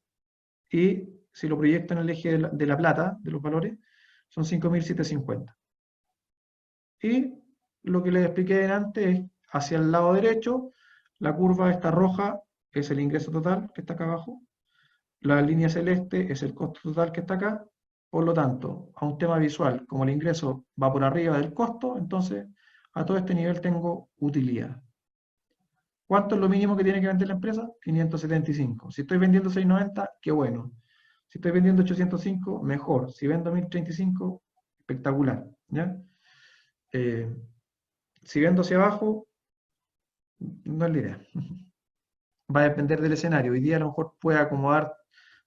y si lo proyecto en el eje de la plata, de los valores, son 5.750. Y lo que les expliqué antes es, hacia el lado derecho, la curva esta roja es el ingreso total, que está acá abajo. La línea celeste es el costo total, que está acá. Por lo tanto, a un tema visual, como el ingreso va por arriba del costo, entonces a todo este nivel tengo utilidad. ¿Cuánto es lo mínimo que tiene que vender la empresa? 575. Si estoy vendiendo 690, qué bueno. Si estoy vendiendo 805, mejor. Si vendo 1035, espectacular. ¿Ya? Si vendo hacia abajo, no es la idea. Va a depender del escenario. Hoy día a lo mejor puede acomodar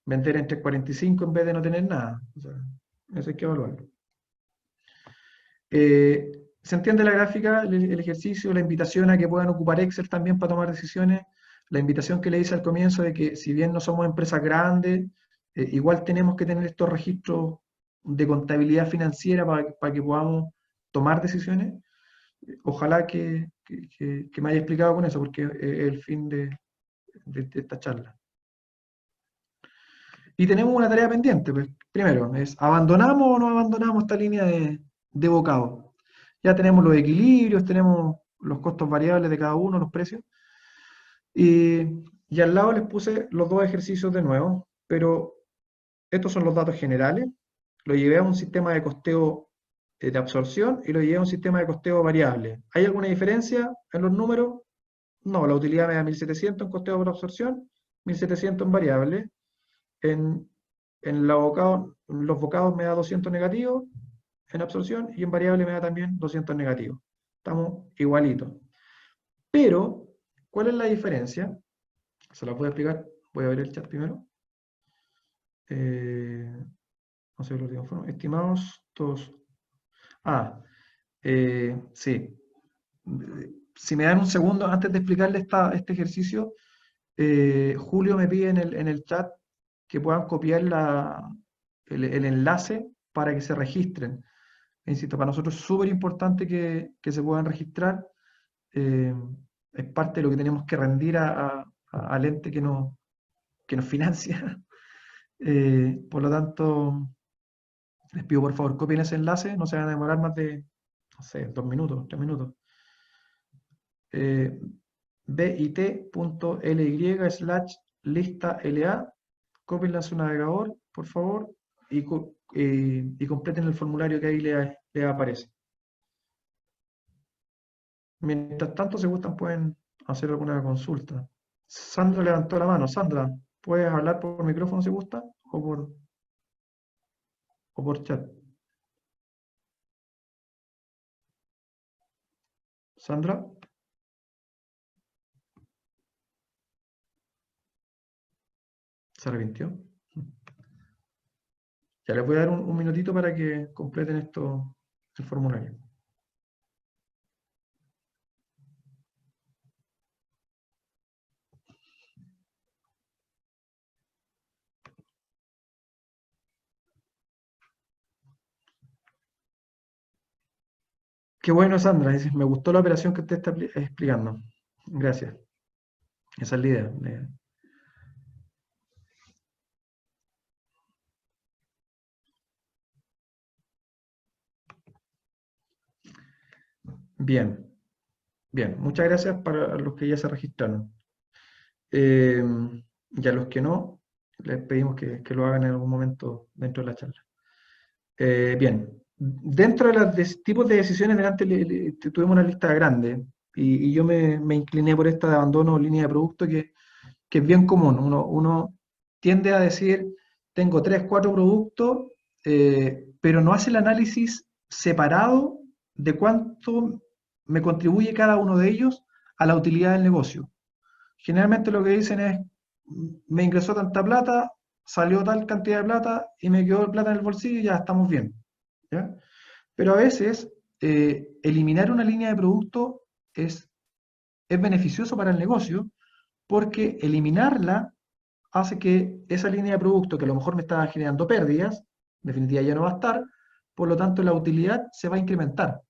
vender entre 45 en vez de no tener nada. O sea, eso hay que evaluarlo. ¿Se entiende la gráfica, el ejercicio, la invitación a que puedan ocupar Excel también para tomar decisiones? La invitación que le hice al comienzo de que si bien no somos empresas grandes, igual tenemos que tener estos registros de contabilidad financiera para que podamos tomar decisiones. Ojalá que me haya explicado con eso, porque es el fin de esta charla. Y tenemos una tarea pendiente, pues. Primero, es ¿abandonamos o no abandonamos esta línea de bocado? Ya tenemos los equilibrios, tenemos los costos variables de cada uno, los precios. Y al lado les puse los dos ejercicios de nuevo, pero estos son los datos generales. Lo llevé a un sistema de costeo de absorción y lo llevé a un sistema de costeo variable. ¿Hay alguna diferencia en los números? No, la utilidad me da 1700 en costeo por absorción, 1700 en variable. En los bocados me da 200 negativos en absorción y en variable me da también 200 negativos. Estamos igualitos. Pero, ¿cuál es la diferencia? Se la voy a explicar. Voy a ver el chat primero. No sé, los últimos fueron estimados todos. Sí. Si me dan un segundo antes de explicarle este ejercicio, Julio me pide en el chat que puedan copiar el enlace para que se registren. Insisto, para nosotros es súper importante que se puedan registrar. Es parte de lo que tenemos que rendir al ente que nos financia. Por lo tanto, les pido por favor copien ese enlace, no se van a demorar más de, no sé, 2 minutos, 3 minutos. bit.ly/lista.la, cópienla a su navegador, por favor, y completen el formulario que ahí le aparece. Mientras tanto, si gustan, pueden hacer alguna consulta. Sandra levantó la mano. Sandra, ¿puedes hablar por micrófono si gusta? O por chat. Sandra. ¿Se arrepintió? Ya les voy a dar un minutito para que completen el formulario. Qué bueno, Sandra. Dice, me gustó la operación que usted está explicando. Gracias. Esa es la idea. Bien. Bien. Muchas gracias para los que ya se registraron. Y a los que no, les pedimos que lo hagan en algún momento dentro de la charla. Bien. Dentro de los tipos de decisiones, delante tuvimos una lista grande y yo me incliné por esta de abandono o línea de producto que es bien común. Uno tiende a decir, tengo 3, 4 productos, pero no hace el análisis separado de cuánto me contribuye cada uno de ellos a la utilidad del negocio. Generalmente lo que dicen es, me ingresó tanta plata, salió tal cantidad de plata y me quedó plata en el bolsillo y ya estamos bien. ¿Ya? Pero a veces eliminar una línea de producto es beneficioso para el negocio porque eliminarla hace que esa línea de producto que a lo mejor me estaba generando pérdidas, en definitiva ya no va a estar, por lo tanto la utilidad se va a incrementar.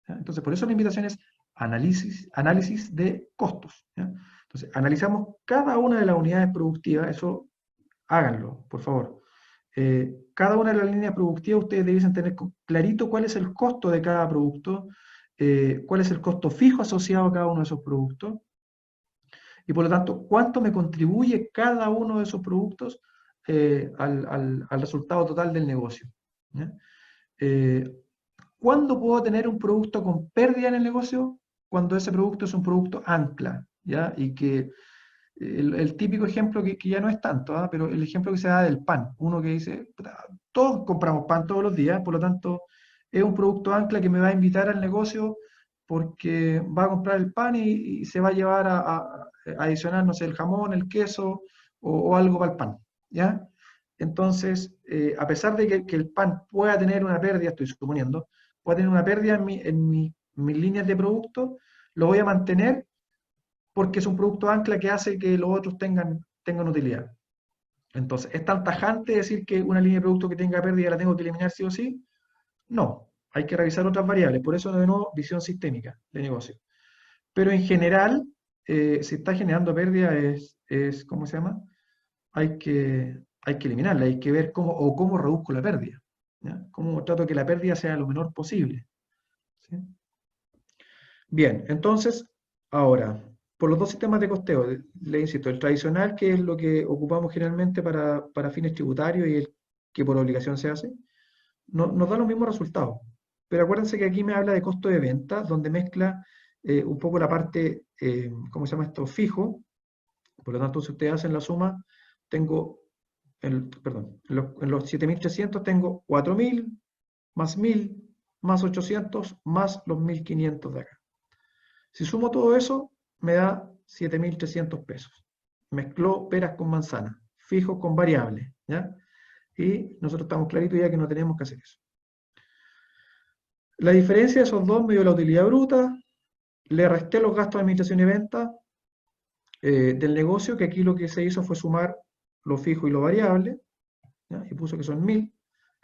¿Ya? Entonces, por eso la invitación es análisis de costos. ¿Ya? Entonces, analizamos cada una de las unidades productivas, eso háganlo, por favor. Cada una de las líneas productivas ustedes debiesen tener clarito cuál es el costo de cada producto, cuál es el costo fijo asociado a cada uno de esos productos, y por lo tanto, cuánto me contribuye cada uno de esos productos al resultado total del negocio. ¿Ya? ¿Cuándo puedo tener un producto con pérdida en el negocio? Cuando ese producto es un producto ancla, ¿ya? Y que el típico ejemplo que ya no es tanto, ¿ah? Pero el ejemplo que se da del pan. Uno que dice, todos compramos pan todos los días, por lo tanto, es un producto ancla que me va a invitar al negocio porque va a comprar el pan y se va a llevar a adicionar, no sé, el jamón, el queso o algo para el pan, ¿ya? Entonces, a pesar de que el pan pueda tener una pérdida, estoy suponiendo, voy a tener una pérdida mis líneas de producto, lo voy a mantener porque es un producto ancla que hace que los otros tengan utilidad. Entonces, ¿es tan tajante decir que una línea de producto que tenga pérdida la tengo que eliminar sí o sí? No, hay que revisar otras variables. Por eso, de nuevo, visión sistémica de negocio. Pero en general, si está generando pérdida, ¿cómo se llama? Hay que eliminarla, hay que ver cómo reduzco la pérdida. ¿Ya? Cómo trato que la pérdida sea lo menor posible. ¿Sí? Bien, entonces, ahora, por los dos sistemas de costeo, le insisto, el tradicional, que es lo que ocupamos generalmente para fines tributarios y el que por obligación se hace, nos da los mismos resultados. Pero acuérdense que aquí me habla de costo de venta, donde mezcla un poco la parte, ¿cómo se llama esto? Fijo. Por lo tanto, si ustedes hacen la suma, tengo, perdón, en los 7.300 tengo 4.000, más 1.000, más 800, más los 1.500 de acá. Si sumo todo eso, me da 7.300 pesos. Mezcló peras con manzanas, fijo con variables, ¿ya? Y nosotros estamos claritos ya que no tenemos que hacer eso. La diferencia de esos dos me dio la utilidad bruta, le resté los gastos de administración y venta del negocio, que aquí lo que se hizo fue sumar lo fijo y lo variable, ¿ya? Y puso que son 1.000,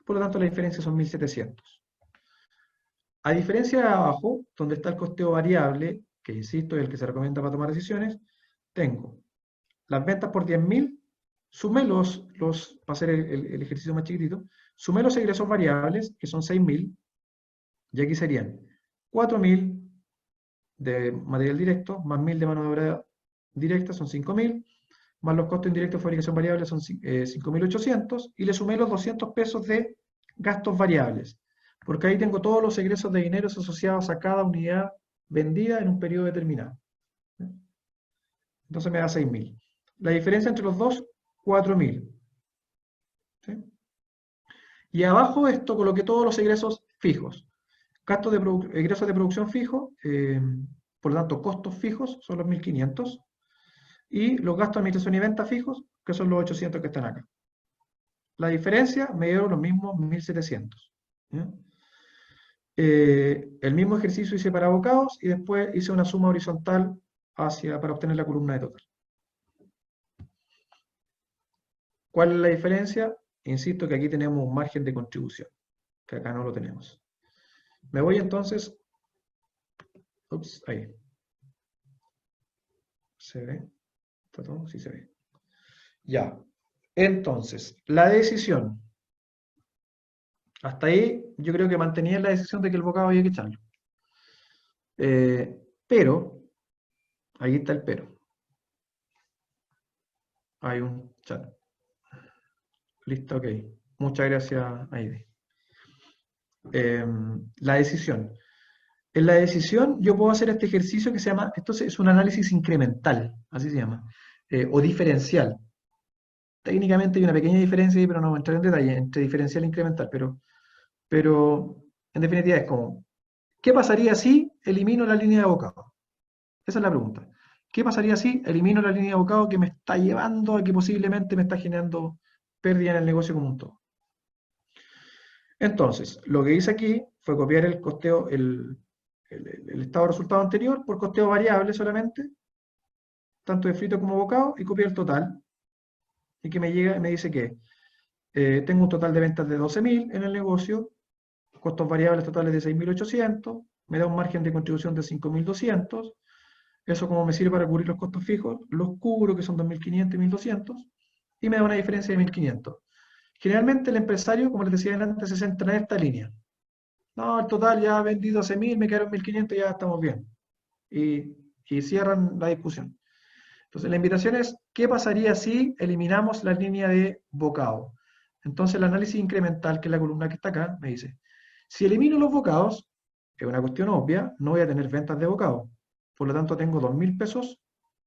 por lo tanto la diferencia son 1.700. A diferencia de abajo, donde está el costeo variable, que insisto es el que se recomienda para tomar decisiones, tengo las ventas por 10.000, sumé para hacer el ejercicio más chiquitito, sumé los egresos variables, que son 6.000, y aquí serían 4.000 de material directo, más 1.000 de mano de obra directa, son 5.000, más los costos indirectos de fabricación variable son 5.800, y le sumé los 200 pesos de gastos variables, porque ahí tengo todos los egresos de dinero asociados a cada unidad vendida en un periodo determinado. Entonces me da 6.000. La diferencia entre los dos, 4.000. ¿Sí? Y abajo de esto coloqué todos los egresos fijos. Egresos de producción fijo, por lo tanto costos fijos son los 1.500. Y los gastos de administración y venta fijos, que son los 800 que están acá. La diferencia me dio los mismos 1.700. ¿Ya? El mismo ejercicio hice para abocados y después hice una suma horizontal para obtener la columna de total. ¿Cuál es la diferencia? Insisto que aquí tenemos un margen de contribución, que acá no lo tenemos. Me voy entonces... Ups, ahí. ¿Se ve? ¿Está todo? Sí se ve. Ya. Entonces, la decisión. Hasta ahí yo creo que mantenía la decisión de que el bocado había que echarlo. Pero, ahí está el pero. Hay un chat. Listo, ok. Muchas gracias, Aide. La decisión. En la decisión yo puedo hacer este ejercicio que se llama, esto es un análisis incremental, así se llama, o diferencial. Técnicamente hay una pequeña diferencia ahí, pero no voy a entrar en detalle entre diferencial e incremental, pero en definitiva es como, ¿qué pasaría si elimino la línea de abocado? Esa es la pregunta. ¿Qué pasaría si elimino la línea de abocado que me está llevando a que posiblemente me está generando pérdida en el negocio como un todo? Entonces, lo que hice aquí fue copiar el costeo, el estado de resultado anterior por costeo variable solamente, tanto de frito como bocado, y copiar el total, y que me llega y me dice que tengo un total de ventas de 12.000 en el negocio, costos variables totales de 6.800, me da un margen de contribución de 5.200, eso como me sirve para cubrir los costos fijos, los cubro que son 2.500 y 1.200, y me da una diferencia de 1.500. Generalmente el empresario, como les decía antes, se centra en esta línea. No, el total ya vendí 12.000, me quedaron 1.500 y ya estamos bien. Y cierran la discusión. Entonces la invitación es, ¿qué pasaría si eliminamos la línea de bocado? Entonces el análisis incremental, que es la columna que está acá, me dice, si elimino los bocados, es una cuestión obvia, no voy a tener ventas de bocado. Por lo tanto tengo 2.000 pesos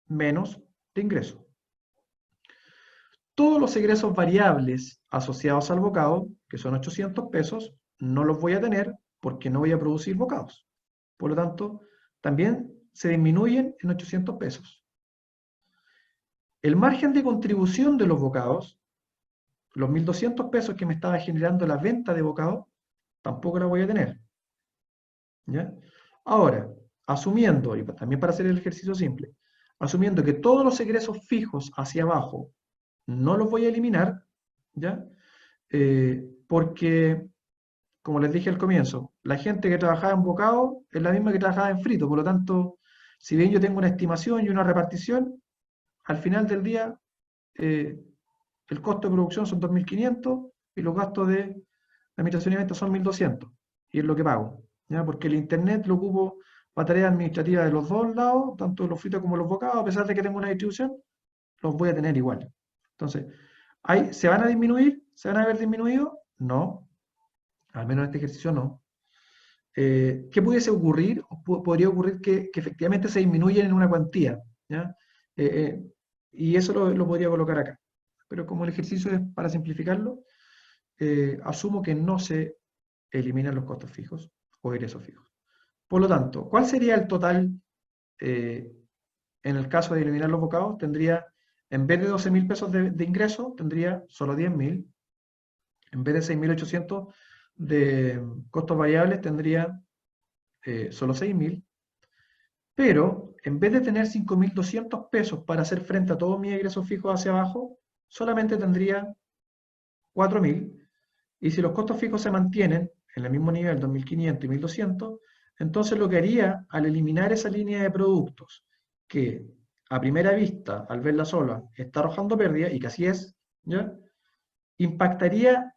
menos de ingreso. Todos los egresos variables asociados al bocado, que son 800 pesos, no los voy a tener porque no voy a producir bocados. Por lo tanto, también se disminuyen en 800 pesos. El margen de contribución de los bocados, los 1.200 pesos que me estaba generando la venta de bocados, tampoco la voy a tener. ¿Ya? Ahora, asumiendo, y también para hacer el ejercicio simple, asumiendo que todos los egresos fijos hacia abajo no los voy a eliminar, ¿ya? Porque, como les dije al comienzo, la gente que trabajaba en bocado es la misma que trabajaba en frito, por lo tanto, si bien yo tengo una estimación y una repartición, al final del día, eh, el costo de producción son 2.500 y los gastos de administración y venta son 1.200, y es lo que pago, ¿ya? Porque el internet lo ocupo para tareas administrativas de los dos lados, tanto los fritos como los bocados, a pesar de que tengo una distribución, los voy a tener igual. Entonces, ¿se van a disminuir? ¿Se van a ver disminuidos? No, al menos en este ejercicio no. ¿Qué pudiese ocurrir? Podría ocurrir que efectivamente se disminuyen en una cuantía, ¿ya? Y eso lo podría colocar acá. Pero como el ejercicio es para simplificarlo, asumo que no se eliminan los costos fijos o egresos fijos. Por lo tanto, ¿cuál sería el total en el caso de eliminar los bocados? Tendría, en vez de 12.000 pesos de ingreso, tendría solo 10.000. En vez de 6.800 de costos variables, tendría solo 6.000. Pero, en vez de tener 5.200 pesos para hacer frente a todos mis egresos fijos hacia abajo, solamente tendría 4.000. Y si los costos fijos se mantienen en el mismo nivel, 2.500 y 1.200, entonces lo que haría al eliminar esa línea de productos, que a primera vista, al verla sola, está arrojando pérdida, y que así es, ¿ya? Impactaría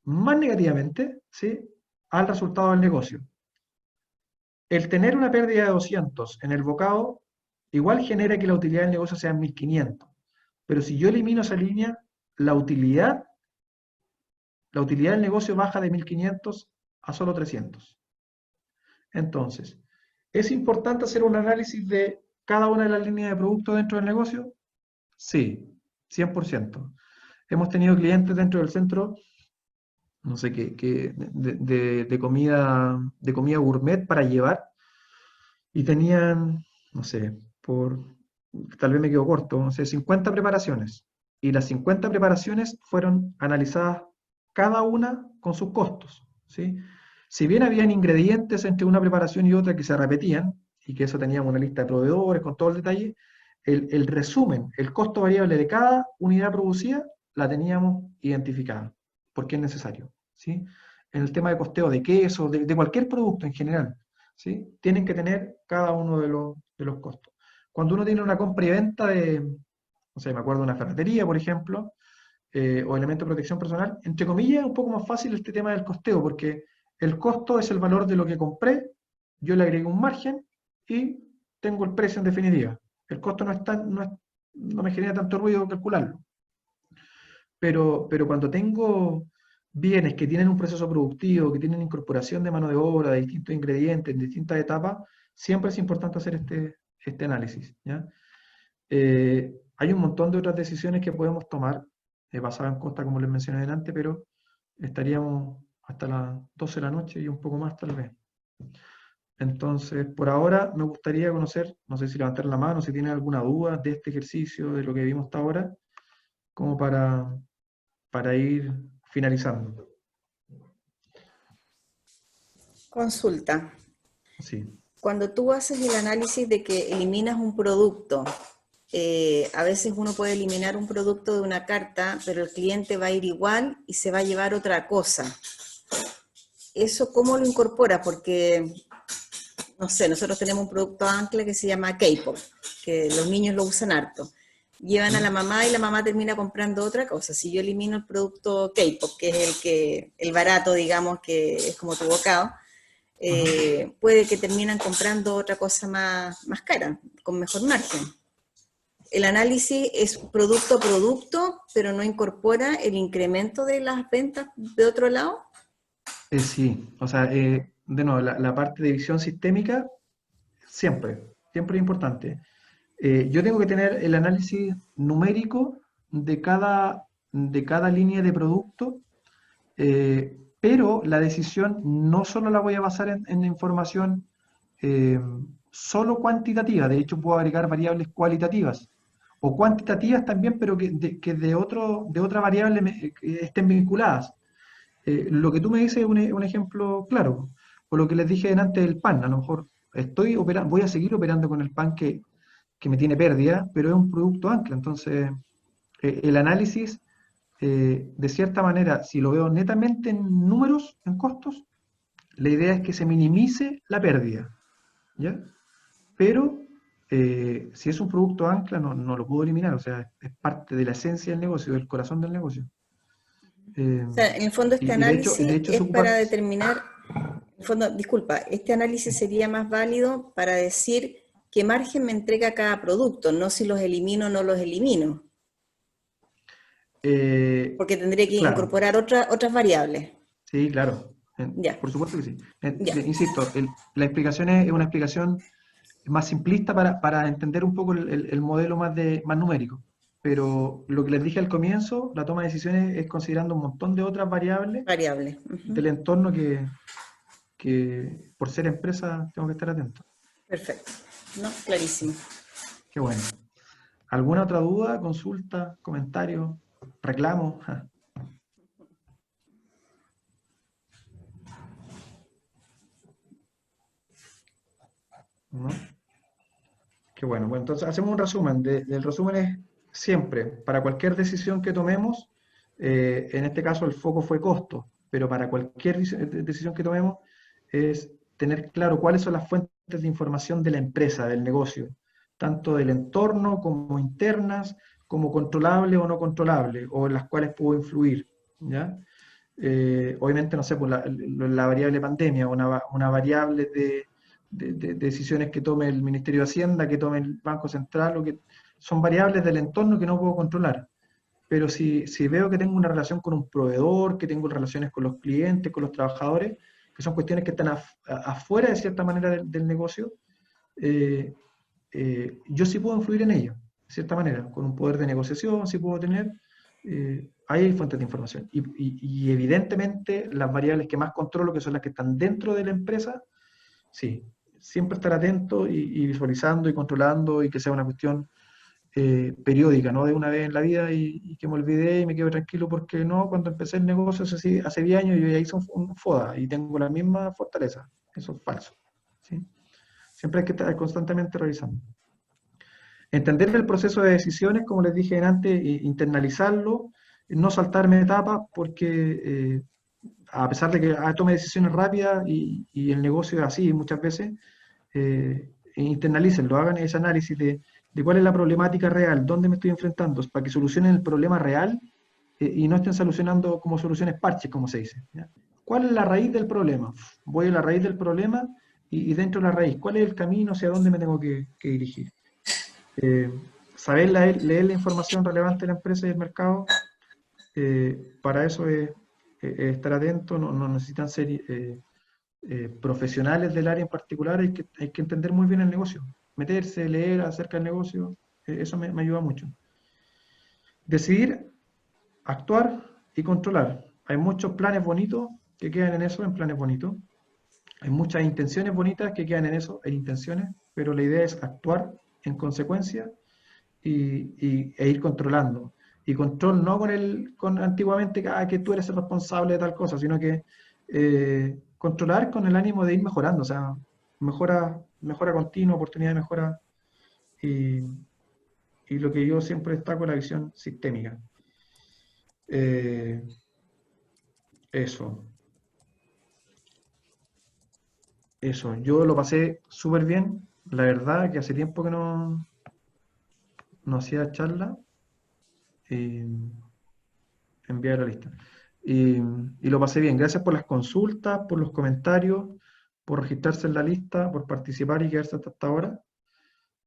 más negativamente, ¿sí?, al resultado del negocio. El tener una pérdida de 200 en el bocado, igual genera que la utilidad del negocio sea 1.500. Pero si yo elimino esa línea, la utilidad del negocio baja de 1.500 a solo 300. Entonces, ¿es importante hacer un análisis de cada una de las líneas de producto dentro del negocio? Sí, 100%. Hemos tenido clientes dentro del centro, no sé qué, de comida gourmet para llevar, y tenían, no sé, tal vez me quedo corto, no sé, 50 preparaciones. Y las 50 preparaciones fueron analizadas cada una con sus costos, ¿sí? Si bien habían ingredientes entre una preparación y otra que se repetían, y que eso teníamos una lista de proveedores con todo el detalle, el resumen, el costo variable de cada unidad producida, la teníamos identificada, porque es necesario, ¿sí? En el tema de costeo de queso, de cualquier producto en general, ¿sí? Tienen que tener cada uno de los costos. Cuando uno tiene una compra y venta de, no sé, me acuerdo de una ferretería, por ejemplo, o elemento de protección personal, entre comillas es un poco más fácil este tema del costeo, porque el costo es el valor de lo que compré, yo le agrego un margen y tengo el precio en definitiva. El costo no me genera tanto ruido calcularlo. Pero cuando tengo bienes que tienen un proceso productivo, que tienen incorporación de mano de obra, de distintos ingredientes, en distintas etapas, siempre es importante hacer este análisis, ¿ya? Hay un montón de otras decisiones que podemos tomar, basadas en costa, como les mencioné antes, pero estaríamos hasta las 12 de la noche y un poco más tal vez. Entonces, por ahora me gustaría conocer, no sé si levantar la mano, si tienen alguna duda de este ejercicio, de lo que vimos hasta ahora, como para ir finalizando. Consulta. Sí. Cuando tú haces el análisis de que eliminas un producto, a veces uno puede eliminar un producto de una carta, pero el cliente va a ir igual y se va a llevar otra cosa. ¿Eso cómo lo incorpora? Porque, no sé, nosotros tenemos un producto ancla que se llama K-pop, que los niños lo usan harto. Llevan a la mamá y la mamá termina comprando otra cosa. Si yo elimino el producto K-pop, que es el barato, digamos, que es como tu bocado, puede que terminan comprando otra cosa más cara, con mejor margen. El análisis es producto a producto, pero no incorpora el incremento de las ventas de otro lado. Sí, o sea, de nuevo, la parte de visión sistémica siempre es importante. Yo tengo que tener el análisis numérico de cada línea de producto, pero la decisión no solo la voy a basar en información solo cuantitativa, de hecho puedo agregar variables cualitativas o cuantitativas también, pero que de otra variable que estén vinculadas. Lo que tú me dices es un ejemplo claro, O lo que les dije antes del pan, a lo mejor voy a seguir operando con el pan que me tiene pérdida, pero es un producto ancla. Entonces, el análisis, de cierta manera, si lo veo netamente en números, en costos, la idea es que se minimice la pérdida, ¿ya? Pero si es un producto ancla, no lo puedo eliminar, o sea, es parte de la esencia del negocio, del corazón del negocio. O sea, en el fondo este Y de análisis hecho es se para ocupa, determinar, en el fondo, disculpa, este análisis sería más válido para decir qué margen me entrega cada producto, no si los elimino o no los elimino, porque tendría que claro, incorporar otras variables. sí, claro, Ya, por supuesto que sí. ya, Insisto, la explicación es una explicación más simplista para entender un poco el modelo más numérico. Pero lo que les dije al comienzo, la toma de decisiones es considerando un montón de otras variables variable. del entorno que por ser empresa tengo que estar atento. Perfecto. No, clarísimo. Qué bueno. ¿Alguna otra duda, consulta, comentario, reclamo? ¿No? Qué bueno. Bueno, entonces hacemos un resumen. El resumen es siempre, para cualquier decisión que tomemos, en este caso el foco fue costo, pero para cualquier decisión que tomemos es tener claro cuáles son las fuentes de información de la empresa, del negocio, tanto del entorno como internas, como controlable o no controlable, o en las cuales puedo influir, ¿ya? Obviamente, no sé, por la variable pandemia, una variable de decisiones que tome el Ministerio de Hacienda, que tome el Banco Central, son variables del entorno que no puedo controlar. Pero si veo que tengo una relación con un proveedor, que tengo relaciones con los clientes, con los trabajadores, que son cuestiones que están afuera de cierta manera del negocio, eh, yo sí puedo influir en ello, de cierta manera, con un poder de negociación, sí puedo tener, ahí hay fuentes de información. Y evidentemente las variables que más controlo, que son las que están dentro de la empresa, sí, siempre estar atento y visualizando y controlando y que sea una cuestión periódica, no de una vez en la vida y que me olvidé y me quedo tranquilo porque no, cuando empecé el negocio hace 10 años yo ya hice un FODA y tengo la misma fortaleza. Eso es falso. ¿Sí? Siempre hay que estar constantemente revisando. Entender el proceso de decisiones, como les dije antes, internalizarlo, no saltarme etapas porque a pesar de que tome decisiones rápidas y el negocio es así muchas veces, internalícenlo, hagan ese análisis de cuál es la problemática real, dónde me estoy enfrentando, para que solucionen el problema real y no estén solucionando como soluciones parches, como se dice. ¿Ya? ¿Cuál es la raíz del problema? Voy a la raíz del problema y dentro de la raíz, ¿cuál es el camino hacia dónde me tengo que dirigir? Eh, Saber leer la información relevante de la empresa y del mercado, para eso es estar atento, no necesitan ser profesionales del área en particular, hay que entender muy bien el negocio, meterse, leer acerca del negocio, eso me ayuda mucho. Decidir, actuar y controlar. Hay muchos planes bonitos que quedan en eso, en planes bonitos. Hay muchas intenciones bonitas que quedan en eso, en intenciones, pero la idea es actuar en consecuencia e ir controlando. Y control no con antiguamente que tú eres el responsable de tal cosa, sino que controlar con el ánimo de ir mejorando, o sea, mejora continua, oportunidad de mejora, y, y lo que yo siempre destaco es la visión sistémica. Eh, eso, yo lo pasé súper bien, la verdad que hace tiempo que no hacía charla, eh, enviar la lista. Y lo pasé bien. Gracias por las consultas, por los comentarios, por registrarse en la lista, por participar y quedarse hasta ahora.